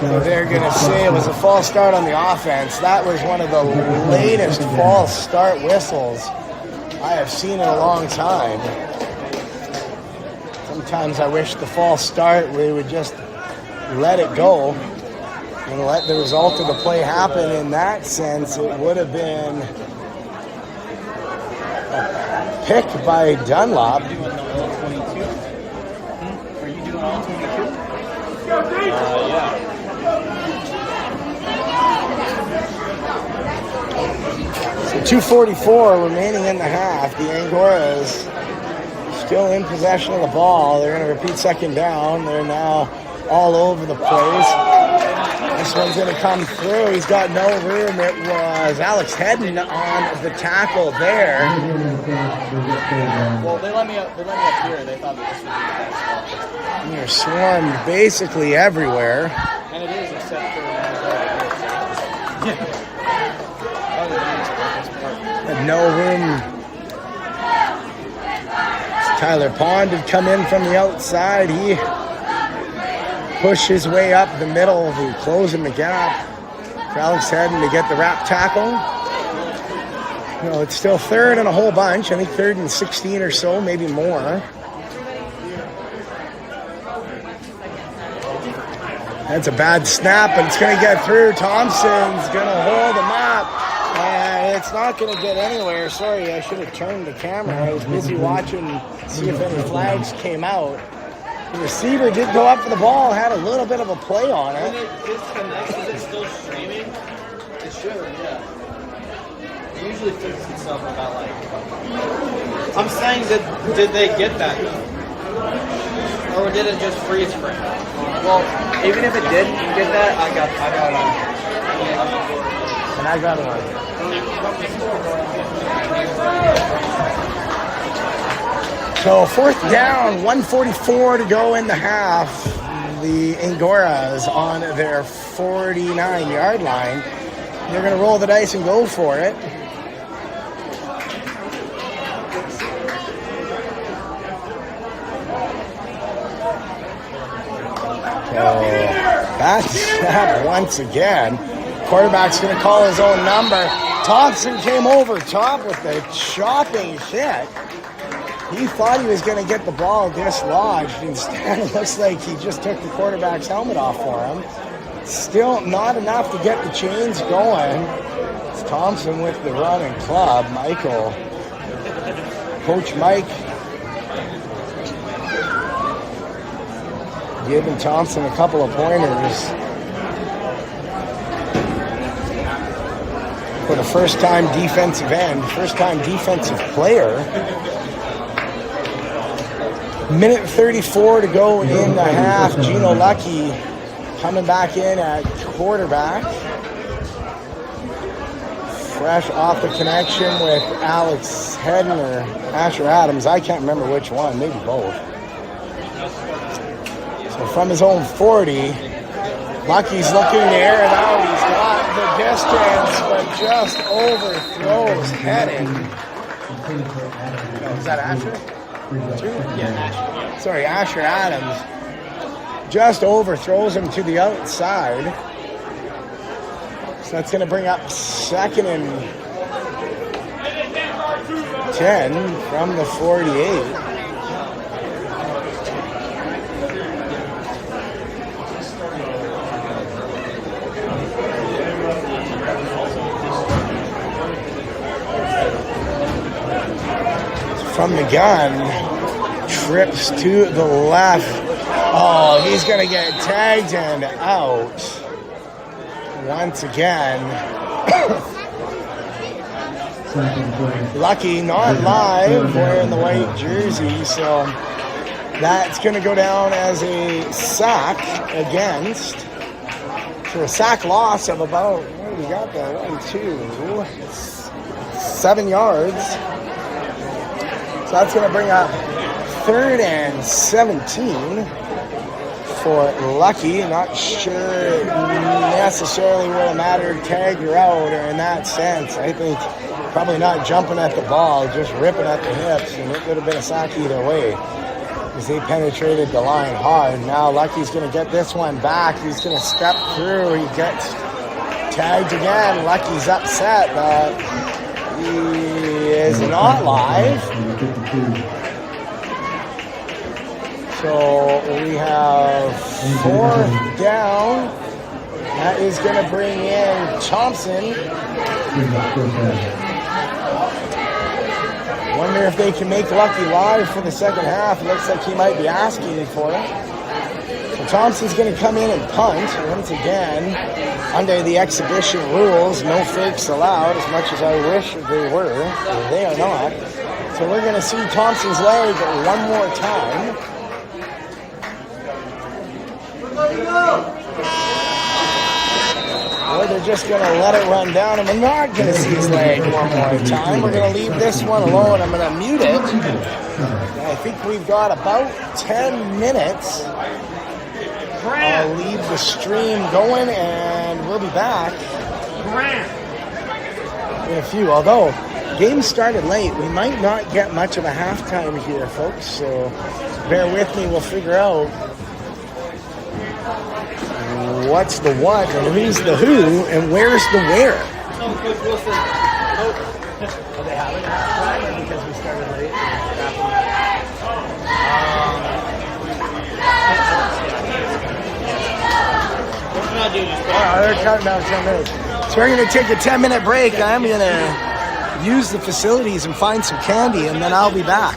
So they're going to say it was a false start on the offense. That was one of the latest false start whistles I have seen in a long time. Sometimes I wish the false start, we would just let it go and let the result of the play happen. In that sense, it would have been a pick by Dunlop. Are you doing all 22? Are you doing all 22? Yeah. So 2:44 remaining in the half. The Angoras still in possession of the ball. They're going to repeat second down. They're now all over the place. This one's going to come through. He's got no room. It was Alex Hedden on the tackle there. Well, they let me up here. They thought that this would be the best spot. You're swarmed basically everywhere. And it is, except for Had no room. Tyler Pond had come in from the outside. He pushed his way up the middle, closing the gap for Alex Hedden to get the wrap tackle. You know, it's still third and a whole bunch. I think third and 16 or so, maybe more. That's a bad snap, but it's going to get through. Thompson's going to hold him up, and it's not going to get anywhere. Sorry, I should have turned the camera. I was busy watching, see if any flags came out. The receiver did go up for the ball, had a little bit of a play on it. When it disconnects, is it still streaming? It should, yeah. It usually fixes itself about like... I'm saying, did they get that? Or did it just freeze frame? Well, even if it didn't get that, I got it on. And I got it on. So fourth down, 1:44 to go in the half. The Angoras on their 49-yard line. They're going to roll the dice and go for it. Bad snap once again. Quarterback's going to call his own number. Thompson came over top with a chopping hit. He thought he was going to get the ball dislodged. Instead, it looks like he just took the quarterback's helmet off for him. Still not enough to get the chains going. It's Thompson with the running club. Michael, Coach Mike, giving Thompson a couple of pointers. For the first-time defensive end, first-time defensive player. Minute 34 to go in the half. Gino Lucky coming back in at quarterback. Fresh off the connection with Alex Hedden or Asher Adams. I can't remember which one, maybe both. So from his own 40, Lucky's looking to air it out. He's got the distance, but just overthrows Hedden. Oh, is that Asher? Sorry, Asher Adams just overthrows him to the outside. So that's going to bring up 2nd and 10 from the 48. From the gun, trips to the left. Oh, he's going to get tagged and out once again. Lucky not live wearing the white jersey, so that's going to go down as a sack against. So a sack loss of about, what do we got there? 1, 2, 7 yards. So that's going to bring up 3rd and 17 for Lucky. Not sure it necessarily would have mattered tag or out or in that sense. I think probably not jumping at the ball, just ripping at the hips, and it would have been a sack either way because they penetrated the line hard. Now Lucky's going to get this one back. He's going to step through. He gets tagged again. Lucky's upset, but he is not live. So we have 4th down. That is going to bring in Thompson. Wonder if they can make Lucky live for the second half. It looks like he might be asking for it. So Thompson's going to come in and punt once again. Under the exhibition rules, no fakes allowed, as much as I wish they were. They are not. So we're going to see Thompson's leg one more time. Or they're just going to let it run down, and we're not going to see his leg one more time. We're going to leave this one alone. I'm going to mute it. I think we've got about 10 minutes. I'll leave the stream going, and we'll be back in a few. Although, game started late. We might not get much of a halftime here, folks, so bear with me. We'll figure out what's the what and who's the who and where's the where. They haven't halftime because we started late. They're counting down 10 minutes. So we're going to take a 10-minute break. I'm going to use the facilities and find some candy, and then I'll be back.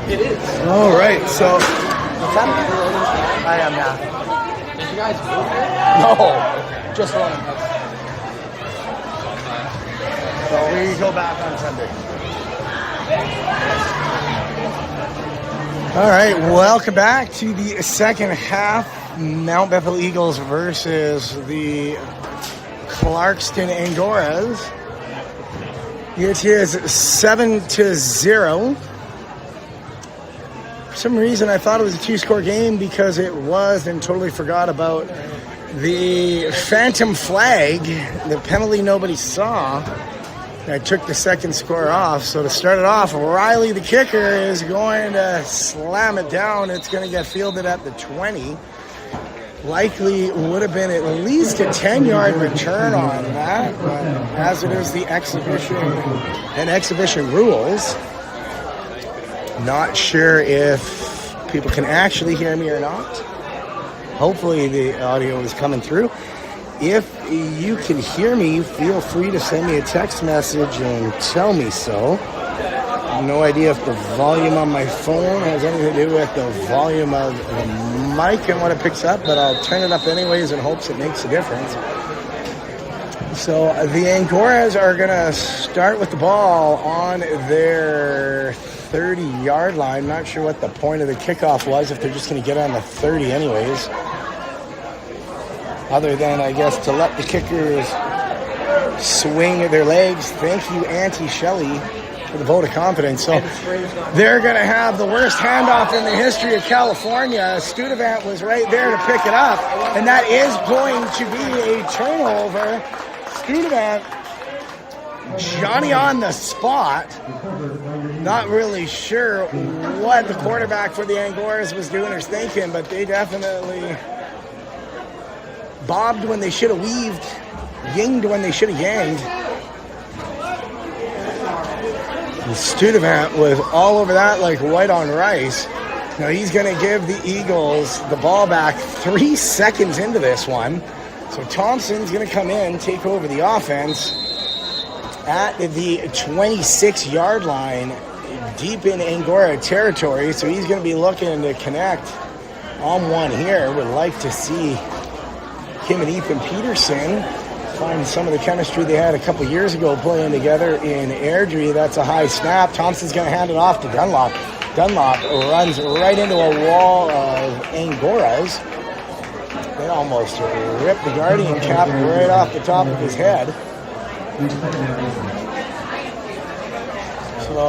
It is. All right, so What's that? I am now. Did you guys move it? No, just one. So we go back on Sunday. All right, welcome back to the second half. Mount Bethel Eagles versus the Clarkston Angoras. It is 7-0. For some reason, I thought it was a 2-score game because it was, and totally forgot about the phantom flag, the penalty nobody saw. I took the second score off. So to start it off, Riley, the kicker, is going to slam it down. It's going to get fielded at the 20. Likely would have been at least a 10-yard return on that, but as it is the exhibition rules, not sure if people can actually hear me or not. Hopefully the audio is coming through. If you can hear me, feel free to send me a text message and tell me so. No idea if the volume on my phone has anything to do with the volume of the mic and what it picks up, but I'll turn it up anyways in hopes it makes a difference. So the Angoras are going to start with the ball on their 30-yard line. Not sure what the point of the kickoff was, if they're just going to get on the 30 anyways. Other than, I guess, to let the kickers swing their legs. Thank you, Auntie Shelley, for the vote of confidence. So they're going to have the worst handoff in the history of California. Studevant was right there to pick it up, and that is going to be a turnover. Studevant, Johnny on the spot. Not really sure what the quarterback for the Angoras was doing or thinking, but they definitely bobbed when they should have weaved, yinged when they should have yanged. And Studevant was all over that like white on rice. Now he's going to give the Eagles the ball back 3 seconds into this one. So Thompson's going to come in, take over the offense at the 26-yard line, deep in Angora territory. So he's going to be looking to connect on one here. Would like to see him and Ethan Peterson find some of the chemistry they had a couple years ago playing together in Airdrie. That's a high snap. Thompson's going to hand it off to Dunlop. Dunlop runs right into a wall of Angoras. They almost ripped the Guardian cap right off the top of his head. So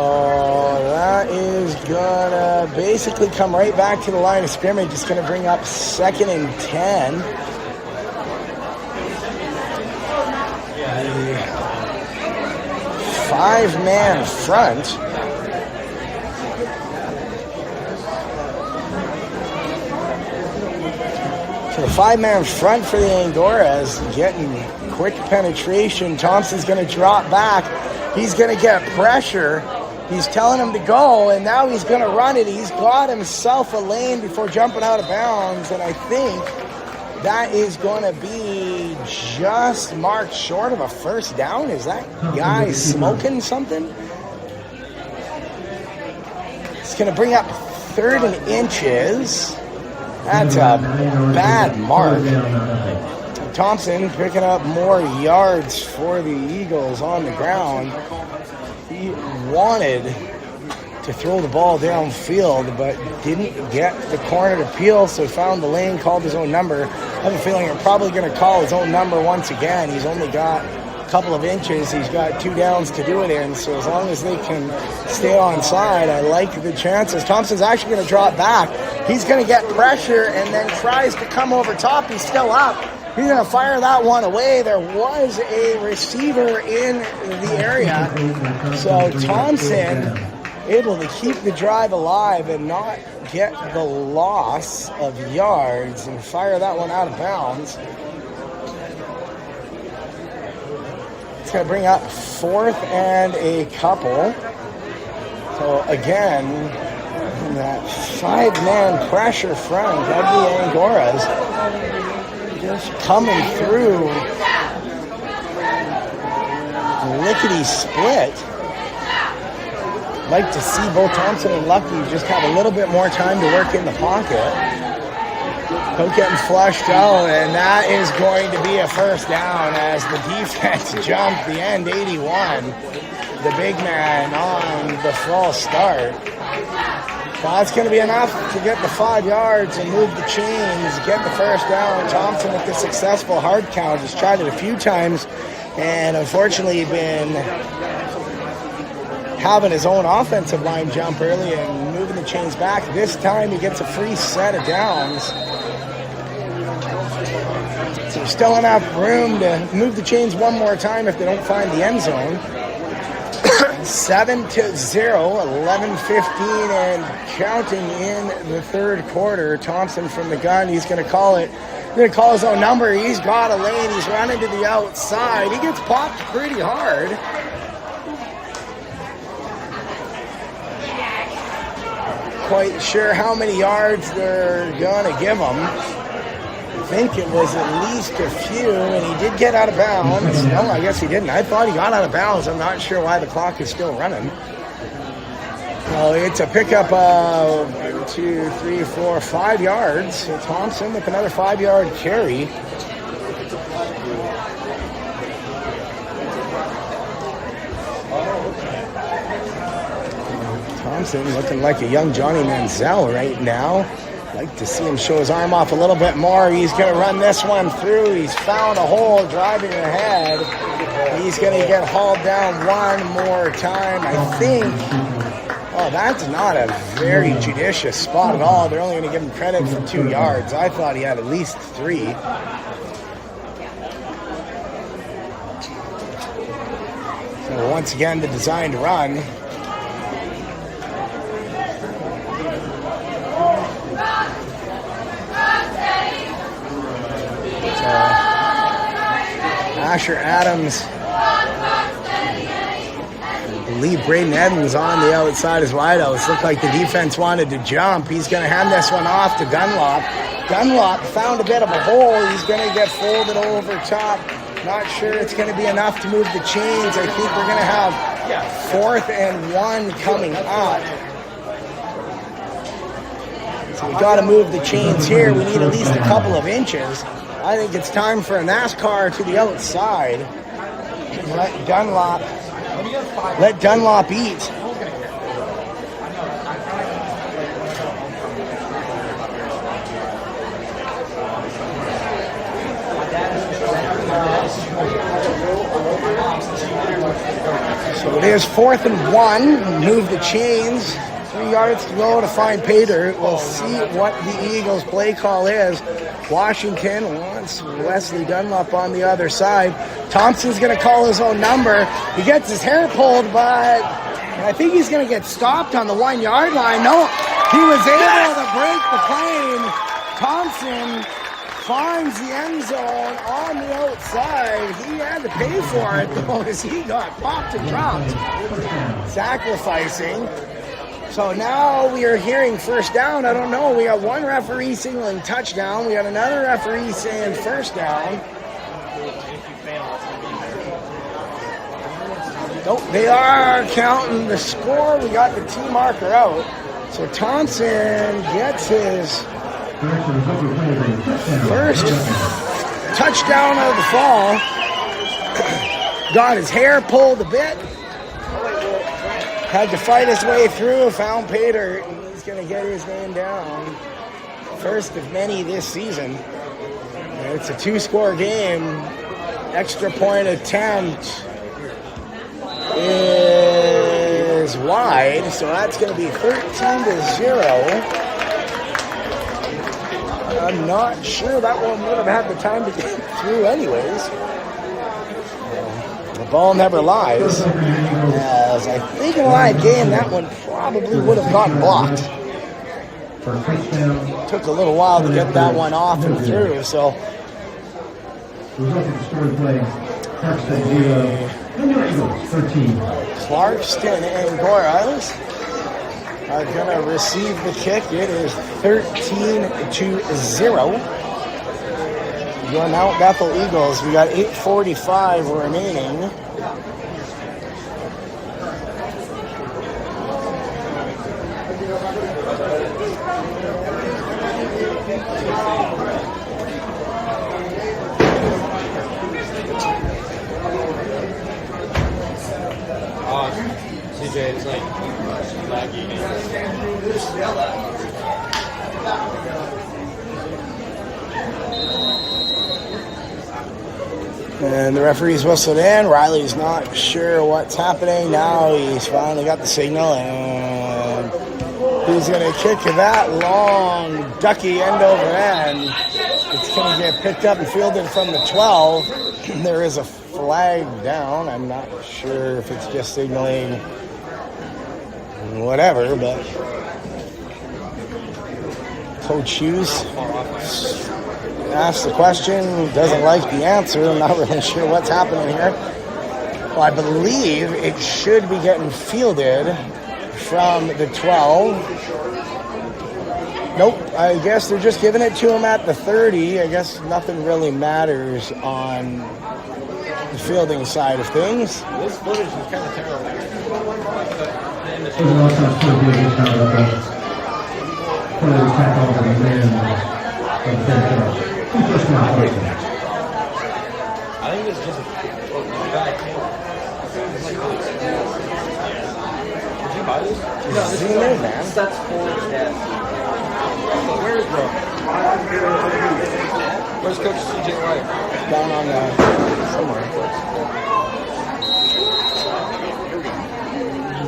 that is going to basically come right back to the line of scrimmage. It's going to bring up 2nd and 10. The 5-man front. So the 5-man front for the Angoras getting quick penetration. Thompson's going to drop back. He's going to get pressure. He's telling him to go, and now he's going to run it. He's got himself a lane before jumping out of bounds, and I think that is going to be just marked short of a first down. Is that guy smoking something? It's going to bring up 3rd and inches. That's a bad mark. Thompson picking up more yards for the Eagles on the ground. He wanted to throw the ball downfield, but didn't get the corner to peel, so found the lane, called his own number. I have a feeling they're probably going to call his own number once again. He's only got a couple of inches. He's got 2 downs to do it in, so as long as they can stay on side, I like the chances. Thompson's actually going to drop back. He's going to get pressure and then tries to come over top. He's still up. He's going to fire that one away. There was a receiver in the area, so Thompson able to keep the drive alive and not get the loss of yards and fire that one out of bounds. It's going to bring up 4th and a couple. So again, that 5-man pressure front of the Angoras just coming through lickety split. Like to see both Thompson and Lucky just have a little bit more time to work in the pocket. Hook getting flushed out, and that is going to be a first down as the defense jumped the end 81. The big man on the false start. That's going to be enough to get the 5 yards and move the chains, get the first down. Thompson with the successful hard count has tried it a few times and unfortunately been having his own offensive line jump early and moving the chains back. This time he gets a free set of downs. So there's still enough room to move the chains one more time if they don't find the end zone. 7-0, 11:15 and counting in the third quarter. Thompson from the gun, he's going to call it. He's going to call his own number. He's got a lane. He's running to the outside. He gets popped pretty hard. Quite sure how many yards they're going to give him. I think it was at least a few, and he did get out of bounds. No, I guess he didn't. I thought he got out of bounds. I'm not sure why the clock is still running. Well, it's a pickup of 2, 3, 4, 5 yards. Thompson with another 5-yard carry. Thompson looking like a young Johnny Manziel right now. Like to see him show his arm off a little bit more. He's going to run this one through. He's found a hole driving ahead. He's going to get hauled down one more time, I think. Oh, that's not a very judicious spot at all. They're only going to give him credit for 2 yards. I thought he had at least 3. So once again, the designed run. Asher Adams, I believe Braden Evans on the outside as wideouts. Looked like the defense wanted to jump. He's going to hand this one off to Dunlop. Dunlop found a bit of a hole. He's going to get folded over top. Not sure it's going to be enough to move the chains. I think we're going to have 4th and 1 coming up. So we got to move the chains here. We need at least a couple of inches. I think it's time for a NASCAR to the outside. Let Dunlop eat. So it is 4th and 1. Move the chains. 3 yards to go to find Pater. We'll see what the Eagles' play call is. Washington wants Wesley Dunlop on the other side. Thompson's going to call his own number. He gets his hair pulled, but I think he's going to get stopped on the 1 yard line. No, he was able to break the plane. Thompson finds the end zone on the outside. He had to pay for it, though, as he got popped and dropped. Sacrificing. So now we are hearing first down. I don't know. We got one referee signaling touchdown. We got another referee saying first down. Nope, they are counting the score. We got the T marker out. So Thompson gets his first touchdown of the fall. Got his hair pulled a bit. Had to fight his way through, found Pater, and he's going to get his name down. First of many this season. It's a 2-score game. Extra point attempt is wide, so that's going to be 13-0. I'm not sure that one would have had the time to get through anyways. The ball never lies. As I think in a live game, that one probably would have gotten blocked. Took a little while to get that one off and through, so. Clarkston and Gorals are going to receive the kick. It is 13-0. Your Mount Bethel Eagles, we got 8:45 remaining. CJ, it's like laggy. And the referee's whistled in. Riley's not sure what's happening. Now he's finally got the signal, and he's going to kick that long ducky end over end. It's going to get picked up and fielded from the 12. There is a flag down. I'm not sure if it's just signaling whatever, but Coach Hughes asked the question, doesn't like the answer. I'm not really sure what's happening here. Well, I believe it should be getting fielded from the 12. Nope, I guess they're just giving it to him at the 30. I guess nothing really matters on the fielding side of things. This footage is kind of terrible. I think it's just a bad camera. Did you buy this? No, zoom in, man. That's for Where's bro? Where's Coach CJ White? Down on somewhere.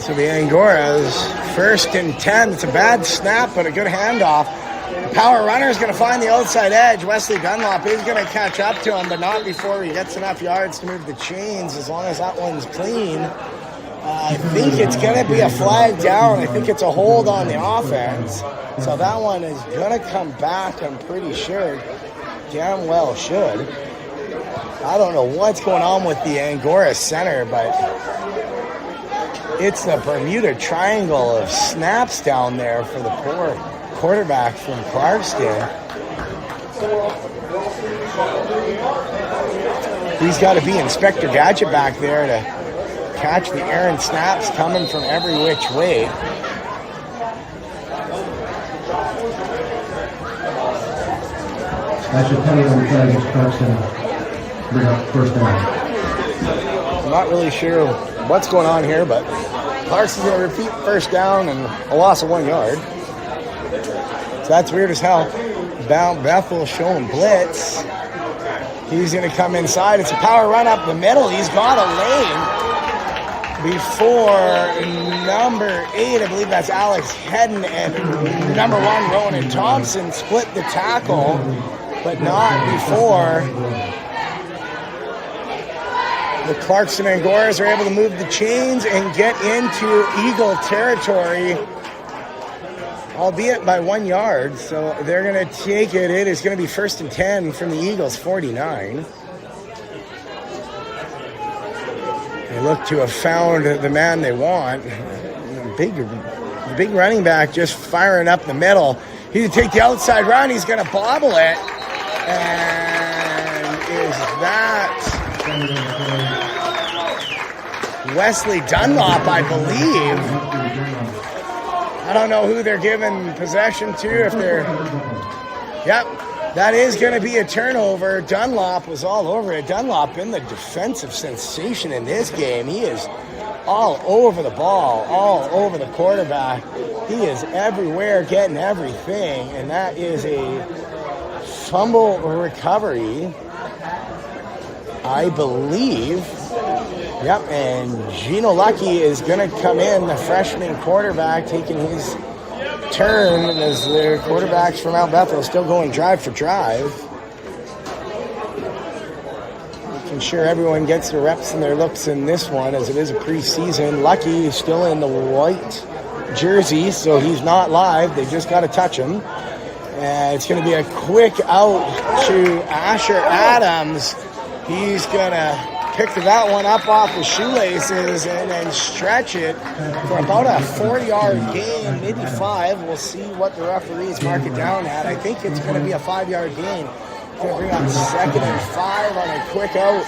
So the Angoras, 1st and 10. It's a bad snap, but a good handoff. The power runner is going to find the outside edge. Wesley Dunlop is going to catch up to him, but not before he gets enough yards to move the chains, as long as that one's clean. I think it's going to be a flag down. I think it's a hold on the offense. So that one is going to come back, I'm pretty sure. Damn well should. I don't know what's going on with the Angora center, but it's the Bermuda Triangle of snaps down there for the poor quarterback from Clarkston. He's got to be Inspector Gadget back there to catch the errant snaps coming from every which way. That should tell you when we try to get Clarkson bring up first down. I'm not really sure what's going on here, but Clarkson's going to repeat first down and a loss of 1 yard. So that's weird as hell. Bethel showing blitz. He's going to come inside. It's a power run up the middle. He's got a lane before number 8, I believe that's Alex Hedden, and number 1, Ronan Thompson, split the tackle, but not before the Clarkson Angoras are able to move the chains and get into Eagle territory, albeit by 1 yard. So they're going to take it. It is going to be 1st and 10 from the Eagles' 49. They look to have found the man they want. Big running back just firing up the middle. He's going to take the outside run. He's going to bobble it. And is that Wesley Dunlop, I believe? I don't know who they're giving possession to. If they're... Yep. That is going to be a turnover. Dunlop was all over it. Dunlop been the defensive sensation in this game. He is all over the ball, all over the quarterback. He is everywhere getting everything, and that is a fumble recovery, I believe. Yep, and Gino Lucky is going to come in, the freshman quarterback, taking his turn as their quarterbacks from Mount Bethel still going drive for drive. Making sure everyone gets the reps and their looks in this one, as it is a preseason. Lucky is still in the white jersey, so he's not live. They just got to touch him. It's going to be a quick out to Asher Adams. He's going to pick that one up off the shoelaces and then stretch it for about a 4-yard gain, maybe 5. We'll see what the referees mark it down at. I think it's going to be a 5-yard gain. It's going to bring up 2nd and 5 on a quick out.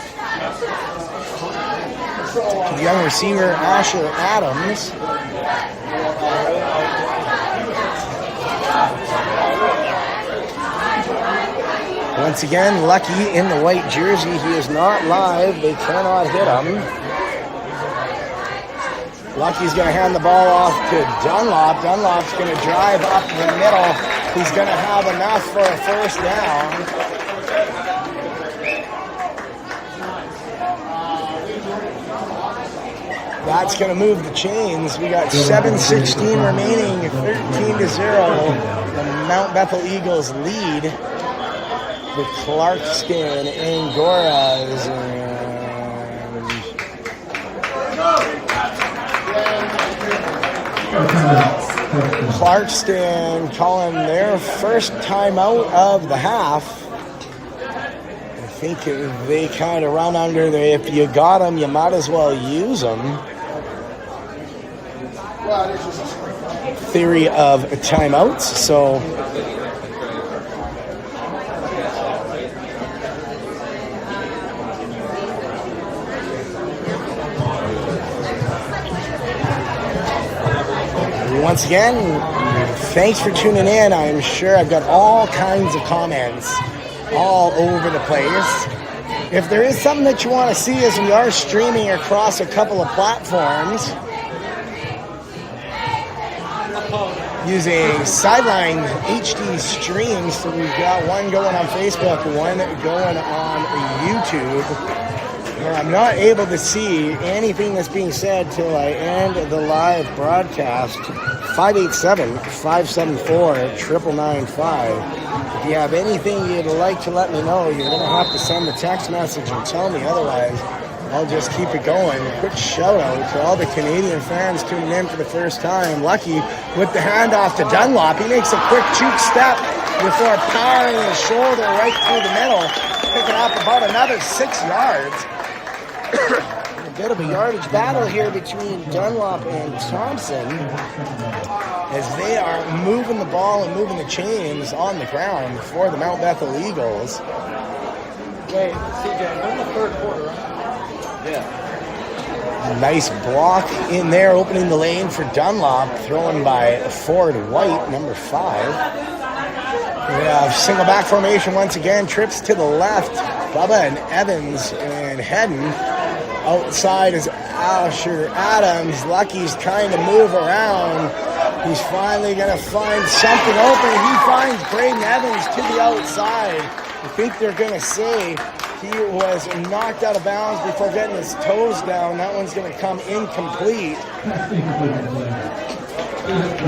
The young receiver, Asher Adams. Once again, Lucky in the white jersey. He is not live. They cannot hit him. Lucky's going to hand the ball off to Dunlop. Dunlop's going to drive up the middle. He's going to have enough for a first down. That's going to move the chains. We got 7:16 remaining, 13-0. The Mount Bethel Eagles lead. The Clarkston Angoras. Clarkston calling their first timeout of the half. I think they kind of run under the, if you got them, you might as well use them theory of timeouts. So once again, thanks for tuning in. I'm sure I've got all kinds of comments all over the place. If there is something that you want to see, as we are streaming across a couple of platforms using Sideline HD streams. So we've got one going on Facebook, one going on YouTube. I'm not able to see anything that's being said till I end the live broadcast. 587-574-9995. If you have anything you'd like to let me know, you're going to have to send the text message and tell me. Otherwise, I'll just keep it going. A quick shout out to all the Canadian fans tuning in for the first time. Lucky with the handoff to Dunlop. He makes a quick juke step before powering his shoulder right through the middle, picking up about another 6 yards. A bit of a yardage battle here between Dunlop and Thompson as they are moving the ball and moving the chains on the ground for the Mount Bethel Eagles. Wait, CJ, we're in the third quarter, right? Yeah. Nice block in there, opening the lane for Dunlop, thrown by Ford White, number 5. We have single back formation once again, trips to the left. Bubba and Evans and Hedden. Outside is Asher Adams. Lucky's trying to move around. He's finally going to find something open. He finds Braden Evans to the outside. I think they're going to say he was knocked out of bounds before getting his toes down. That one's going to come incomplete.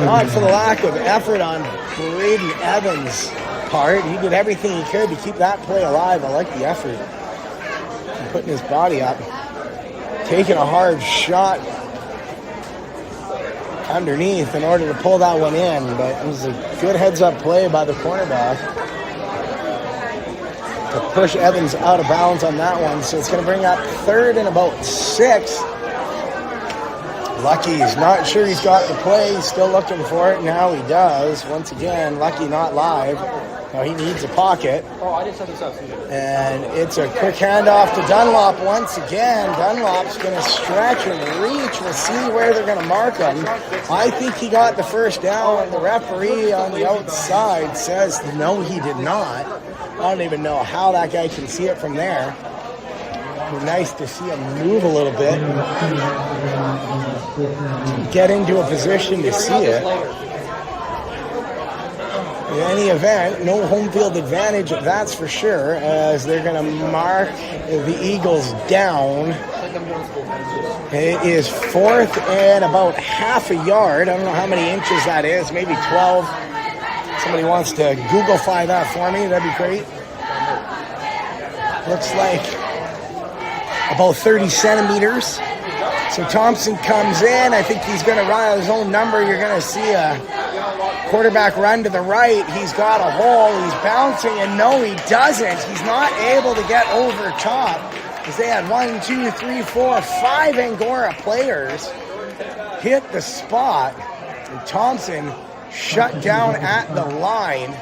Not for the lack of effort on Braden Evans' part. He did everything he could to keep that play alive. I like the effort. Putting his body up. Taking a hard shot underneath in order to pull that one in, but it was a good heads-up play by the cornerback to push Evans out of bounds on that one. So it's going to bring up 3rd and about 6. Lucky's not sure he's got the play. He's still looking for it. Now he does. Once again, Lucky not live. Now he needs a pocket. Oh, I didn't set this up. And it's a quick handoff to Dunlop once again. Dunlop's going to stretch and reach. We'll see where they're going to mark him. I think he got the first down. The referee on the outside says no, he did not. I don't even know how that guy can see it from there. Nice to see him move a little bit. Get into a position to see it. In any event, no home field advantage, that's for sure, as they're going to mark the Eagles down. It is 4th and about half a yard. I don't know how many inches that is, maybe 12. Somebody wants to Googlefy that for me, that'd be great. Looks like about 30 centimeters. So Thompson comes in. I think he's going to run out his own number. You're going to see a quarterback run to the right. He's got a hole. He's bouncing, and no, he doesn't. He's not able to get over top because they had 1, 2, 3, 4, 5 Angora players hit the spot. And Thompson shut down at the line,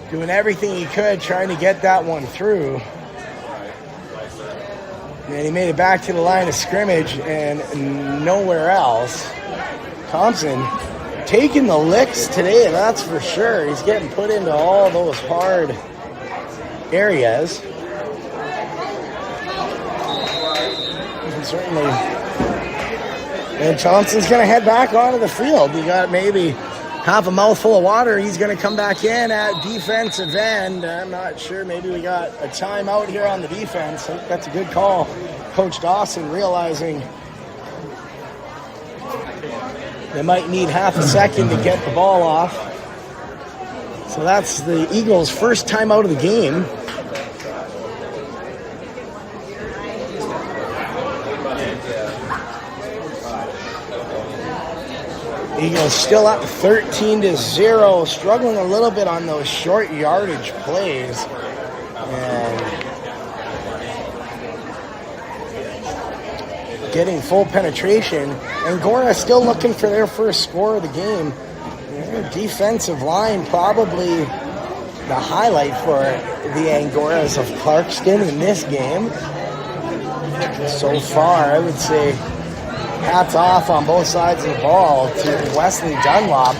doing everything he could trying to get that one through. And he made it back to the line of scrimmage and nowhere else. Thompson taking the licks today, that's for sure. He's getting put into all those hard areas. You can certainly. And Johnson's going to head back onto the field. You got maybe half a mouthful of water. He's going to come back in at defensive end. I'm not sure. Maybe we got a timeout here on the defense. I think that's a good call. Coach Dawson realizing they might need half a second to get the ball off. So that's the Eagles' first time out of the game. Eagles still up 13-0, struggling a little bit on those short yardage plays. And getting full penetration. Angora still looking for their first score of the game. Their defensive line probably the highlight for the Angoras of Clarkston in this game. So far, I would say hats off on both sides of the ball to Wesley Dunlop.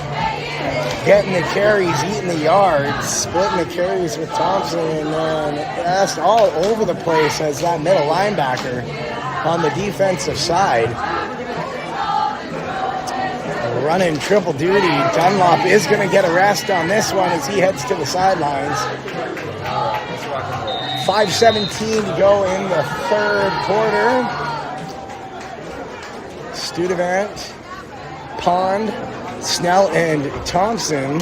Getting the carries, eating the yards, splitting the carries with Thompson, and that's all over the place as that middle linebacker on the defensive side. Running triple duty. Dunlop is going to get a rest on this one as he heads to the sidelines. 5:17 to go in the third quarter. Studevant, Pond, Snell, and Thompson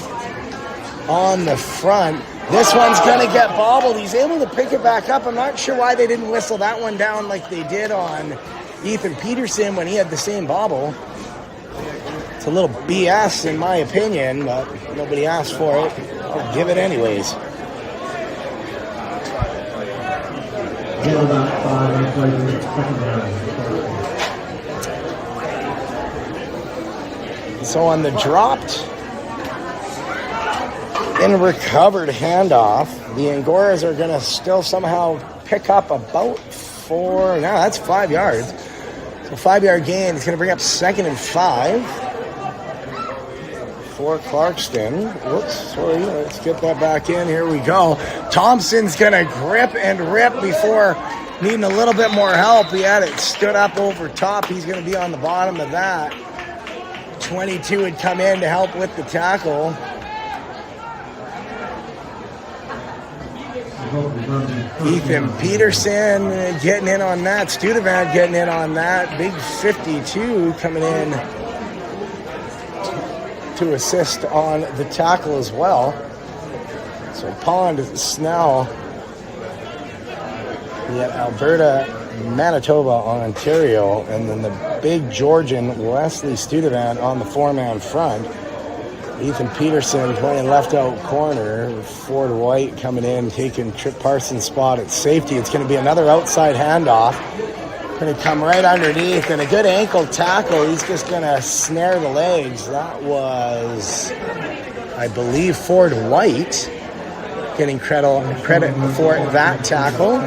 on the front. This one's going to get bobbled. He's able to pick it back up. I'm not sure why they didn't whistle that one down like they did on Ethan Peterson when he had the same bobble. It's a little BS in my opinion, but nobody asked for it. I'll give it anyways. So on the dropped and recovered handoff, the Angoras are going to still somehow pick up about 4. No, that's 5 yards. So 5-yard gain. It's going to bring up 2nd and 5 for Clarkston. Whoops, sorry. Let's get that back in. Here we go. Thompson's going to grip and rip before needing a little bit more help. He had it stood up over top. He's going to be on the bottom of that. 22 would come in to help with the tackle. Ethan Peterson getting in on that. Studevant getting in on that. Big 52 coming in to assist on the tackle as well. So Pond, Snell, Alberta, Manitoba, Ontario, and then the big Georgian Wesley Studevant on the 4-man front. Ethan Peterson playing left out corner. Ford White coming in, taking Trip Parsons' spot at safety. It's going to be another outside handoff. Going to come right underneath, and a good ankle tackle. He's just going to snare the legs. That was, I believe, Ford White getting credit for that tackle.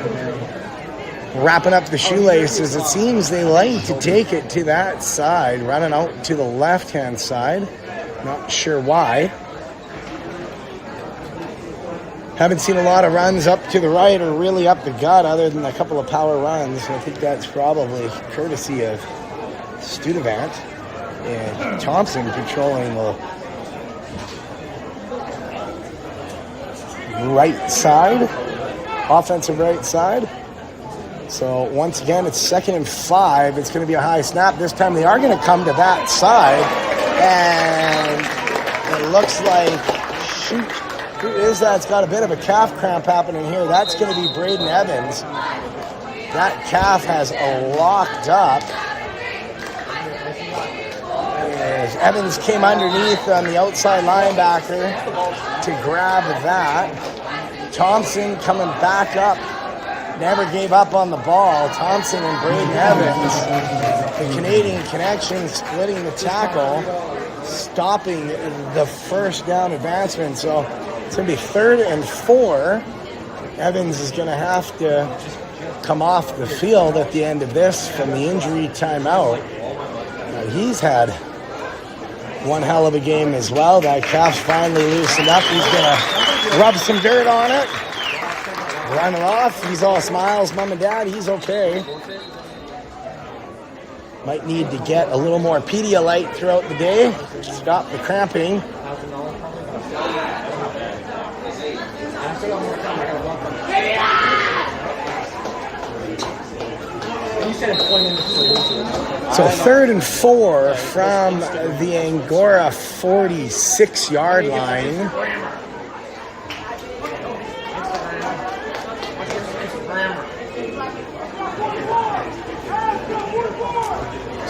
Wrapping up the shoelaces. It seems they like to take it to that side, running out to the left-hand side. Not sure why. Haven't seen a lot of runs up to the right or really up the gut other than a couple of power runs. I think that's probably courtesy of Studevant and Thompson controlling the right side, offensive right side. So once again, it's 2nd and 5. It's going to be a high snap. This time they are going to come to that side. And it looks like, shoot, who is that? It's got a bit of a calf cramp happening here. That's going to be Braden Evans. That calf has locked up. As Evans came underneath on the outside linebacker to grab that. Thompson coming back up. Never gave up on the ball. Thompson and Braden Evans, the Canadian connection, splitting the tackle, stopping the first down advancement. So it's going to be 3rd and 4. Evans is going to have to come off the field at the end of this from the injury timeout. He's had one hell of a game as well. That calf's finally loosened up. He's going to rub some dirt on it. Run it off. He's all smiles, mom and dad. He's okay. Might need to get a little more Pedialyte throughout the day. Stop the cramping. So 3rd and 4 from the Angora 46-yard line.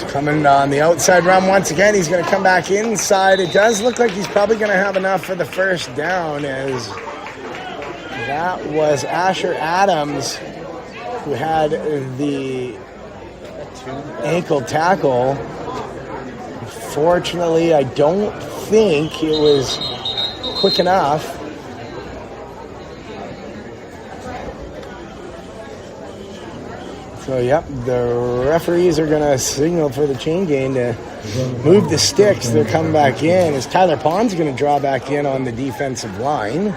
Coming on the outside run once again. He's going to come back inside. It does look like he's probably going to have enough for the first down, as that was Asher Adams who had the ankle tackle. Fortunately, I don't think it was quick enough. So, yep, the referees are going to signal for the chain gain to move the sticks. They're coming back in as Tyler Pond's going to draw back in on the defensive line.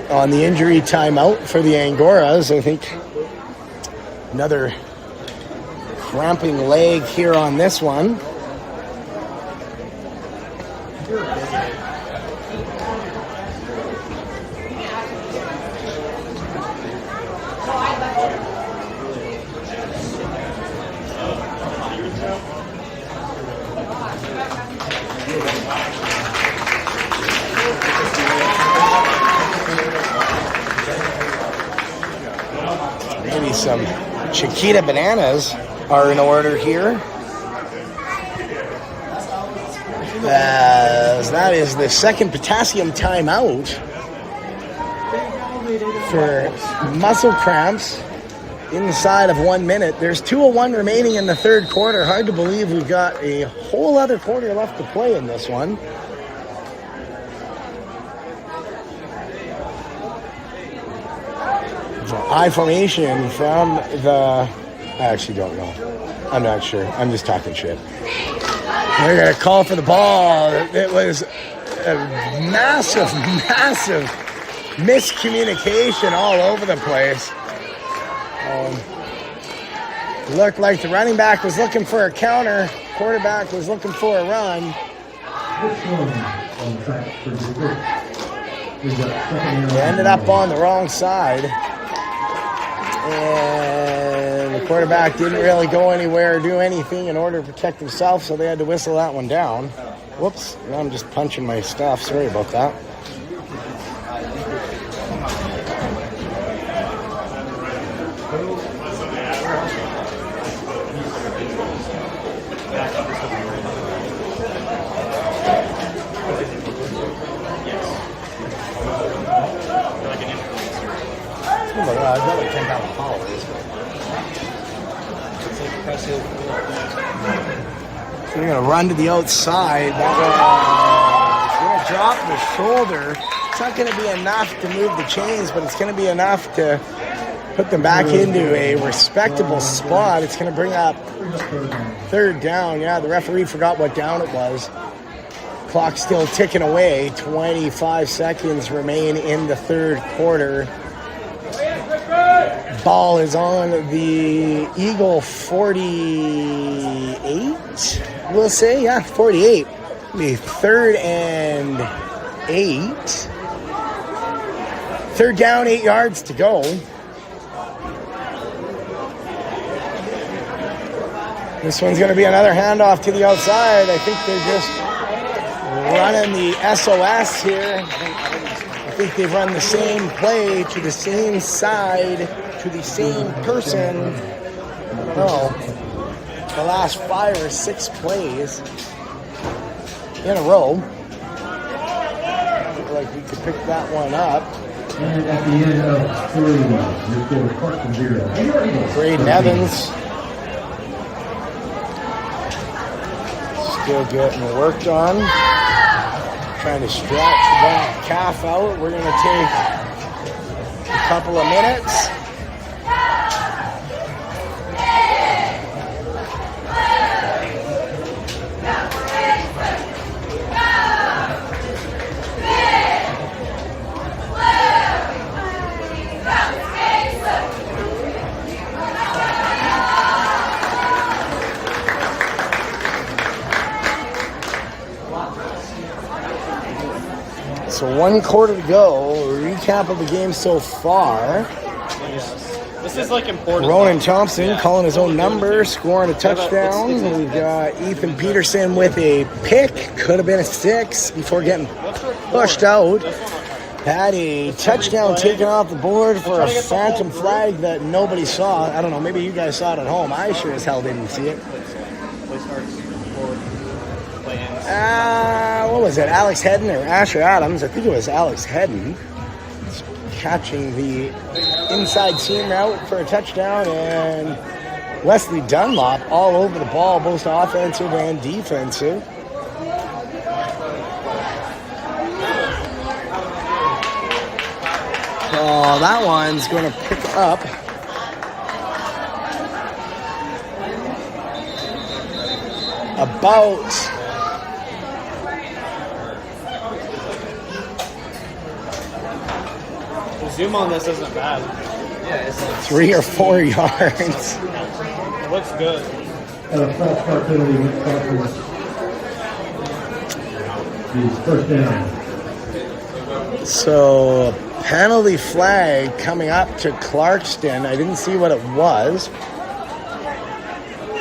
On the injury timeout for the Angoras, I think another cramping leg here on this one. Maybe some Chiquita bananas are in order here. As that is the second potassium timeout for muscle cramps inside of 1 minute. There's 2:01 remaining in the third quarter. Hard to believe we've got a whole other quarter left to play in this one. I formation from the... I actually don't know. I'm not sure. I'm just talking shit. They're going to call for the ball. It was a massive miscommunication all over the place. Looked like the running back was looking for a counter. Quarterback was looking for a run. They ended up on the wrong side. And the quarterback didn't really go anywhere or do anything in order to protect himself, so they had to whistle that one down. Whoops, now I'm just punching my stuff. Sorry about that. Oh my God, I've got like 10,000 followers. So they're going to run to the outside. That going to drop the shoulder. It's not going to be enough to move the chains, but it's going to be enough to put them back into a respectable spot. It's going to bring up third down. Yeah, the referee forgot what down it was. Clock still ticking away. 25 seconds remain in the third quarter. Ball is on the Eagle 48, we'll say. Yeah, 48. The 3rd and 8. Third down, 8 yards to go. This one's going to be another handoff to the outside. I think they're just running the SOS here. I think they've run the same play to the same side, to the same person. Oh, the last 5 or 6 plays in a row. Look like we could pick that one up. And at the end of 3, your score is 0. Braden Evans still getting worked on. Trying to stretch that calf out. We're going to take a couple of minutes. So 1 quarter to go. Recap of the game so far. This is like important. Ronan Thompson calling his own number, scoring a touchdown. We've got Ethan Peterson with a pick. Could have been a 6 before getting pushed out. Had a touchdown taken off the board for a phantom flag that nobody saw. I don't know, maybe you guys saw it at home. I sure as hell didn't see it. What was it? Alex Hedden or Asher Adams? I think it was Alex Hedden. Catching the inside seam route for a touchdown, and Wesley Dunlop all over the ball, both offensive and defensive. Oh, that one's going to pick up about Zoom on this isn't bad. Yeah, it's like 3 or 4 yards. It looks good. And a false start penalty against Clarkston. He's first down. So, penalty flag coming up to Clarkston. I didn't see what it was.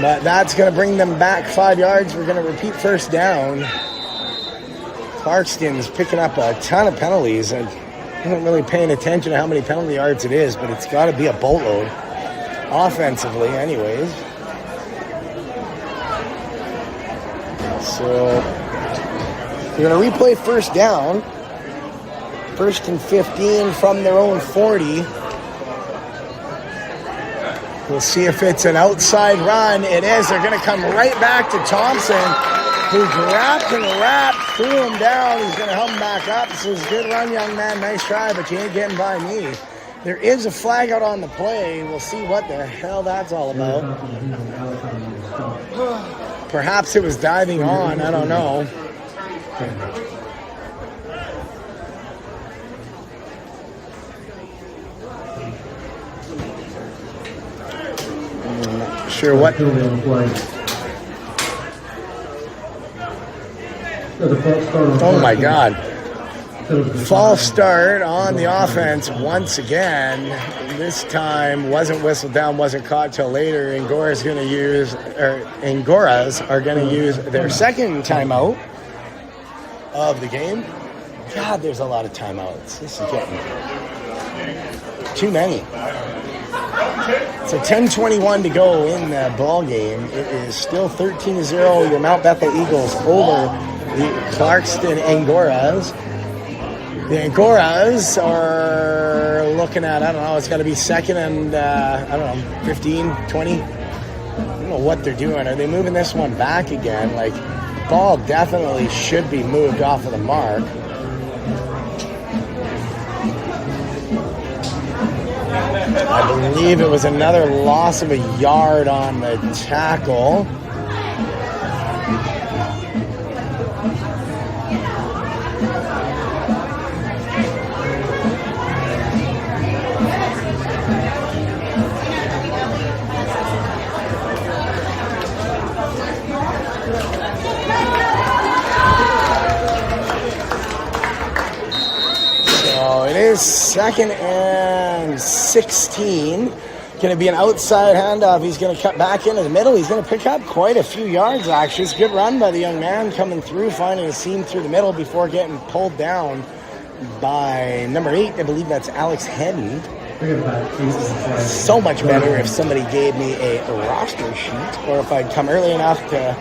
But that's going to bring them back 5 yards. We're going to repeat first down. Clarkston's picking up a ton of penalties. And I'm not really paying attention to how many penalty yards it is, but it's got to be a boatload. Offensively, anyways. So, we're going to replay first down. 1st and 15 from their own 40. We'll see if it's an outside run. It is. They're going to come right back to Thompson, who grabbed and wrapped, threw him down. He's going to help him back up. So it's a good run, young man. Nice try, but you ain't getting by me. There is a flag out on the play. We'll see what the hell that's all about. Perhaps it was diving on. I don't know. I'm not sure what. Oh my God. False start on the offense once again. This time wasn't whistled down, wasn't caught till later. Angoras are going to use their second timeout of the game. God, there's a lot of timeouts. This is getting too many. So 10:21 to go in the ball game. It is still 13-0. Your Mount Bethel Eagles over the Clarkston Angoras. The Angoras are looking at, I don't know, it's got to be second and, 15, 20. I don't know what they're doing. Are they moving this one back again? Like, ball definitely should be moved off of the mark. I believe it was another loss of a yard on the tackle. It is 2nd and 16. Going to be an outside handoff. He's going to cut back into the middle. He's going to pick up quite a few yards, actually. It's a good run by the young man coming through, finding a seam through the middle before getting pulled down by number 8. I believe that's Alex Hedden. So much better if somebody gave me a roster sheet, or if I'd come early enough to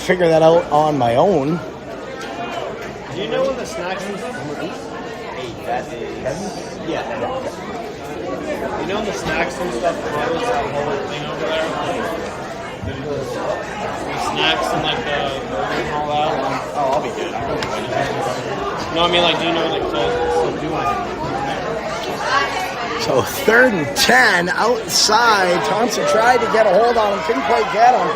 figure that out on my own. Do you know when the snacks is? That is, yeah. You know the snacks and stuff, that was that whole thing over there? The snacks and like the burger and all that? Oh, I'll be good. I'm really good. You know what I mean? Like, do you know like still doing? So 3rd and 10 outside. Thompson tried to get a hold on him, couldn't quite get him.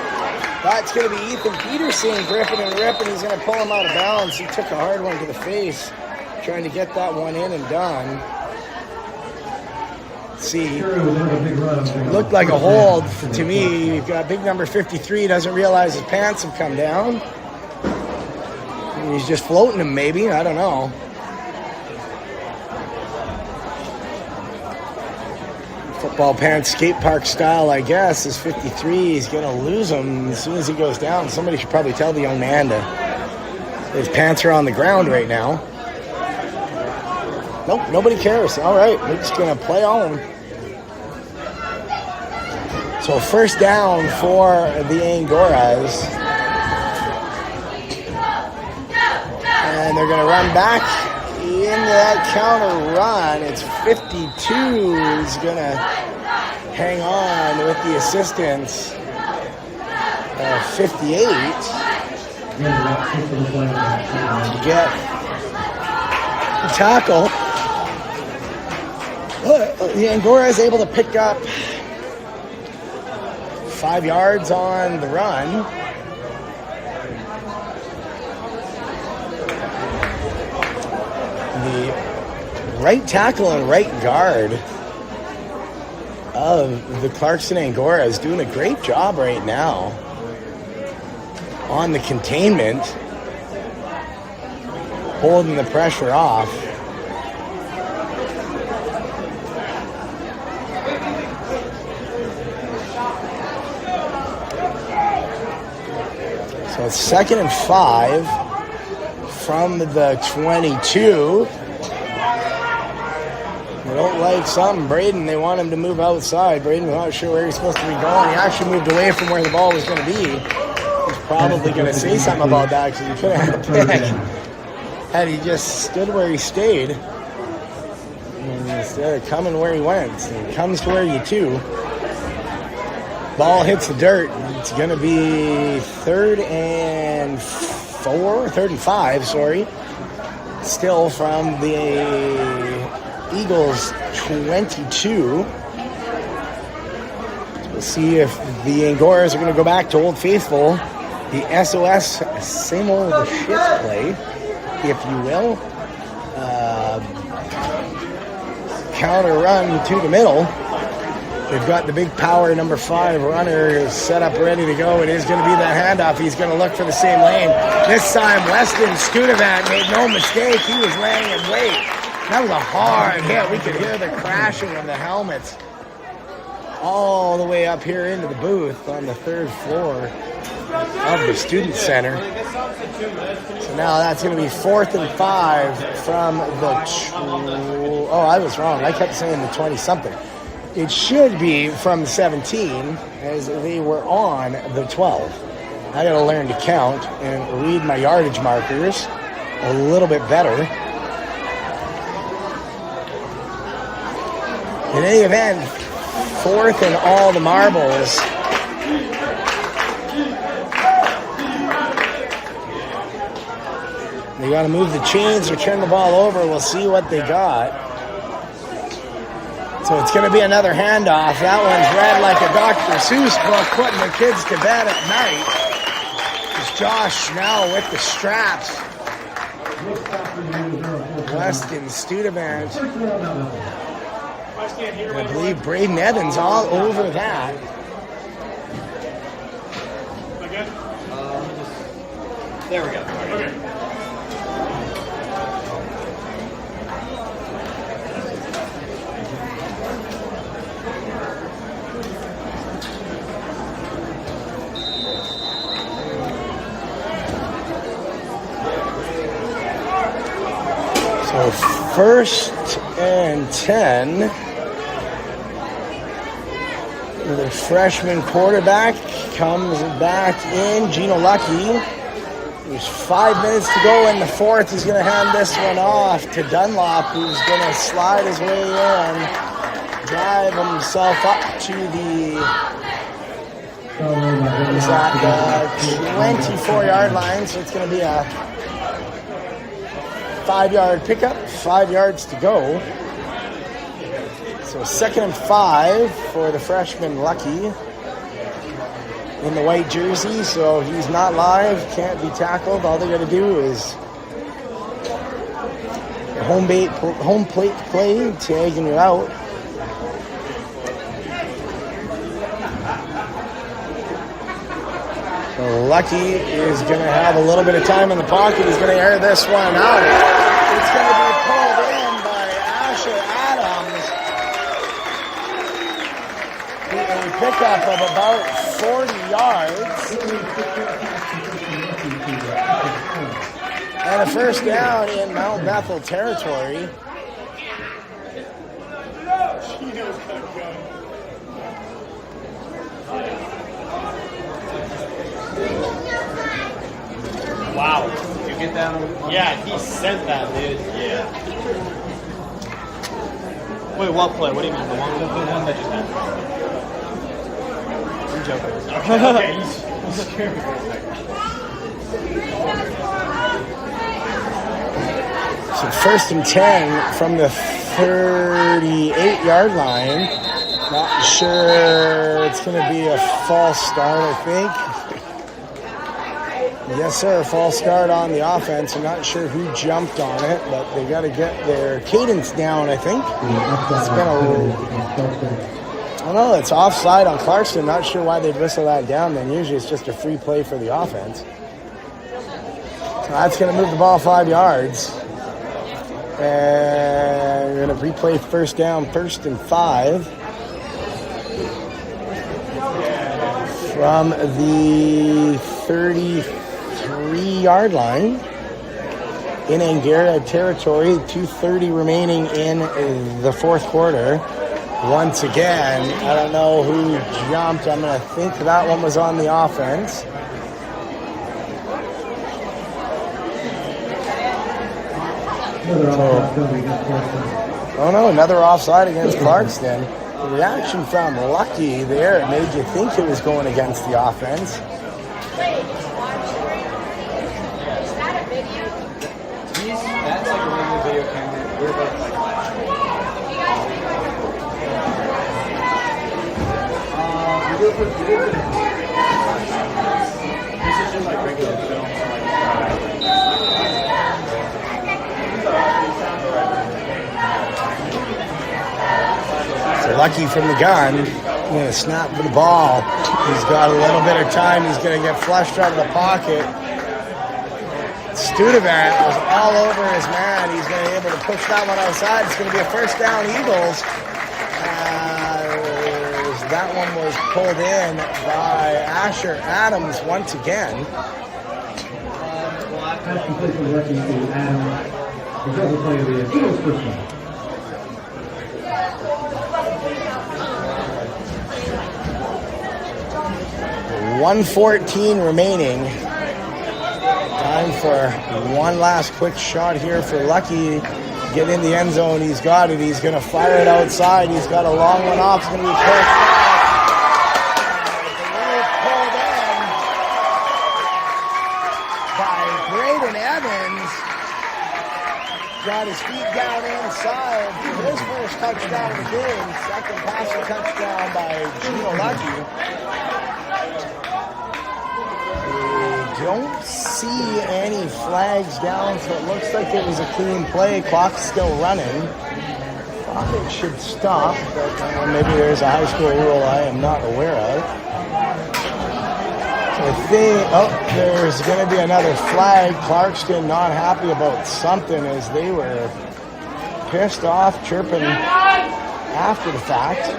That's going to be Ethan Peterson gripping and ripping. He's going to pull him out of bounds. He took a hard one to the face, trying to get that one in and done. See, looked like a hold to me. You've got big number 53, doesn't realize his pants have come down. He's just floating him, maybe. I don't know. Football pants, skate park style, I guess, is 53. He's going to lose him as soon as he goes down. Somebody should probably tell the young man to... His pants are on the ground right now. Nope, nobody cares. All right, we're just going to play on. So first down for the Angoras. And they're going to run back into that counter run. It's 52. He's going to hang on with the assistance of 58. Get the tackle. The Angora is able to pick up 5 yards on the run. The right tackle and right guard of the Clarkson Angora is doing a great job right now on the containment, holding the pressure off. So it's 2nd and 5 from the 22. They don't like something. Braden, they want him to move outside. Braden was not sure where he's supposed to be going. He actually moved away from where the ball was going to be. He's probably going to say something about that because he could have had a pick had he just stood where he stayed. And instead of coming where he went, he comes to where you two. Ball hits the dirt. It's going to be 3rd and 5, sorry. Still from the Eagles 22. We'll see if the Angoras are going to go back to Old Faithful. The SOS, same old shit play, if you will. Counter run to the middle. They've got the big power number 5 runner set up ready to go. It is going to be that handoff. He's going to look for the same lane. This time, Weston Studevant made no mistake. He was laying in wait. That was a hard hit. We could hear the crashing of the helmets all the way up here into the booth on the 3rd floor of the Student Center. So now that's going to be 4th and 5 from the... Oh, I was wrong. I kept saying the 20-something. It should be from 17, as they were on the 12. I got to learn to count and read my yardage markers a little bit better. In any event, 4th and all the marbles. They got to move the chains or turn the ball over. We'll see what they got. So it's going to be another handoff. That one's read like a Dr. Seuss book, putting the kids to bed at night. It's Josh now with the straps. Weston Studevant. I believe Braden Evans all over that. There we go. Okay. So 1st and 10. The freshman quarterback comes back in. Gino Lucky. There's 5 minutes to go in the 4th. He's going to hand this one off to Dunlop, who's going to slide his way in, drive himself up to the 24-yard line. So it's going to be a 5-yard pickup, 5 yards to go. So 2nd and 5 for the freshman Lucky in the white jersey. So he's not live, can't be tackled. All they got to do is home plate play, tagging it out. So Lucky is going to have a little bit of time in the pocket. He's going to air this one out. It's going to be pulled in by Asher Adams. pickup of about 40 yards. And a first down in Mount Bethel territory. Wow. Did you get that? Yeah, he sent that, dude. Yeah. Wait, what play? What do you mean? The one that just happened? I'm joking. Okay, he's scared me for a second. So first and 10 from the 38-yard line. Not sure it's going to be a false start, I think. Yes, sir, false start on the offense. I'm not sure who jumped on it, but they got to get their cadence down, I think. It's been I don't know, it's offside on Clarkston. Not sure why they'd whistle that down. Then usually it's just a free play for the offense. So that's going to move the ball 5 yards. And we're going to replay first down, 1st and 5. From the 33-yard line in Angara territory. 2:30 remaining in the fourth quarter. Once again, I don't know who jumped. I'm going to think that one was on the offense. Oh no, another offside against Clarkston. The reaction from Lucky there, it made you think it was going against the offense. That's like a regular video camera. We're both like flashing. This is just like regular film. So Lucky from the gun, going to snap for the ball. He's got a little bit of time. He's going to get flushed out of the pocket. Studevant was all over his man. He's going to be able to push that one outside. It's going to be a first down Eagles. That one was pulled in by Asher Adams once again. Pass complete from Lucky to Adams. The double play of the Eagles first down. 1:14 remaining. Time for one last quick shot here for Lucky. Get in the end zone. He's got it. He's going to fire it outside. He's got a long one off. It's going to be pushed pulled in by Braden Evans. Got his feet down inside for his first touchdown of the game. Second passing touchdown by Gino Lucky. Don't see any flags down, so it looks like it was a clean play. Clock's still running. Thought it should stop, but maybe there's a high school rule I am not aware of. So I think, there's going to be another flag. Clarkston not happy about something as they were pissed off, chirping after the fact.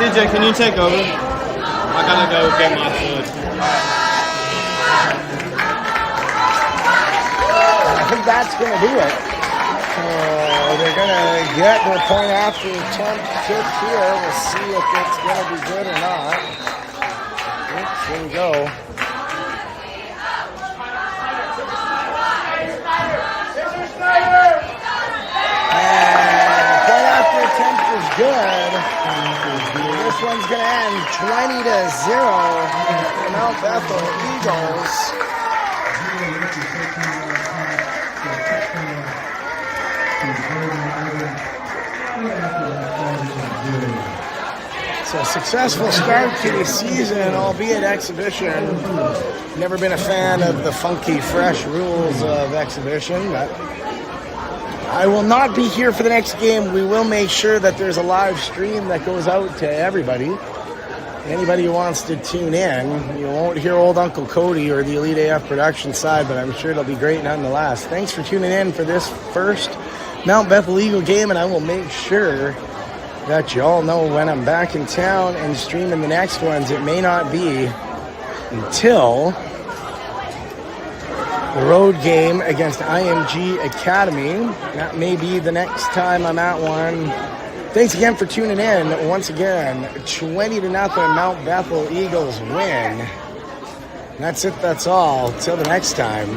CJ, can you take over? I gotta go get my food. I think that's going to do it. They're going to get their point after attempt kick here. We'll see if it's going to be good or not. Oops, here we go. And point after attempt is good. This one's going to end 20-0 for Mount Bethel Eagles. So a successful start to the season, albeit exhibition. Never been a fan of the funky, fresh rules of exhibition, but I will not be here for the next game. We will make sure that there's a live stream that goes out to everybody. Anybody who wants to tune in, you won't hear old Uncle Cody or the Elite AF production side, but I'm sure it'll be great nonetheless. Thanks for tuning in for this first Mount Bethel Eagle game, and I will make sure that you all know when I'm back in town and streaming the next ones. It may not be until the road game against IMG Academy. That may be the next time I'm at one. Thanks again for tuning in. Once again, 20-0 Mount Bethel Eagles win. That's it. That's all. Till the next time.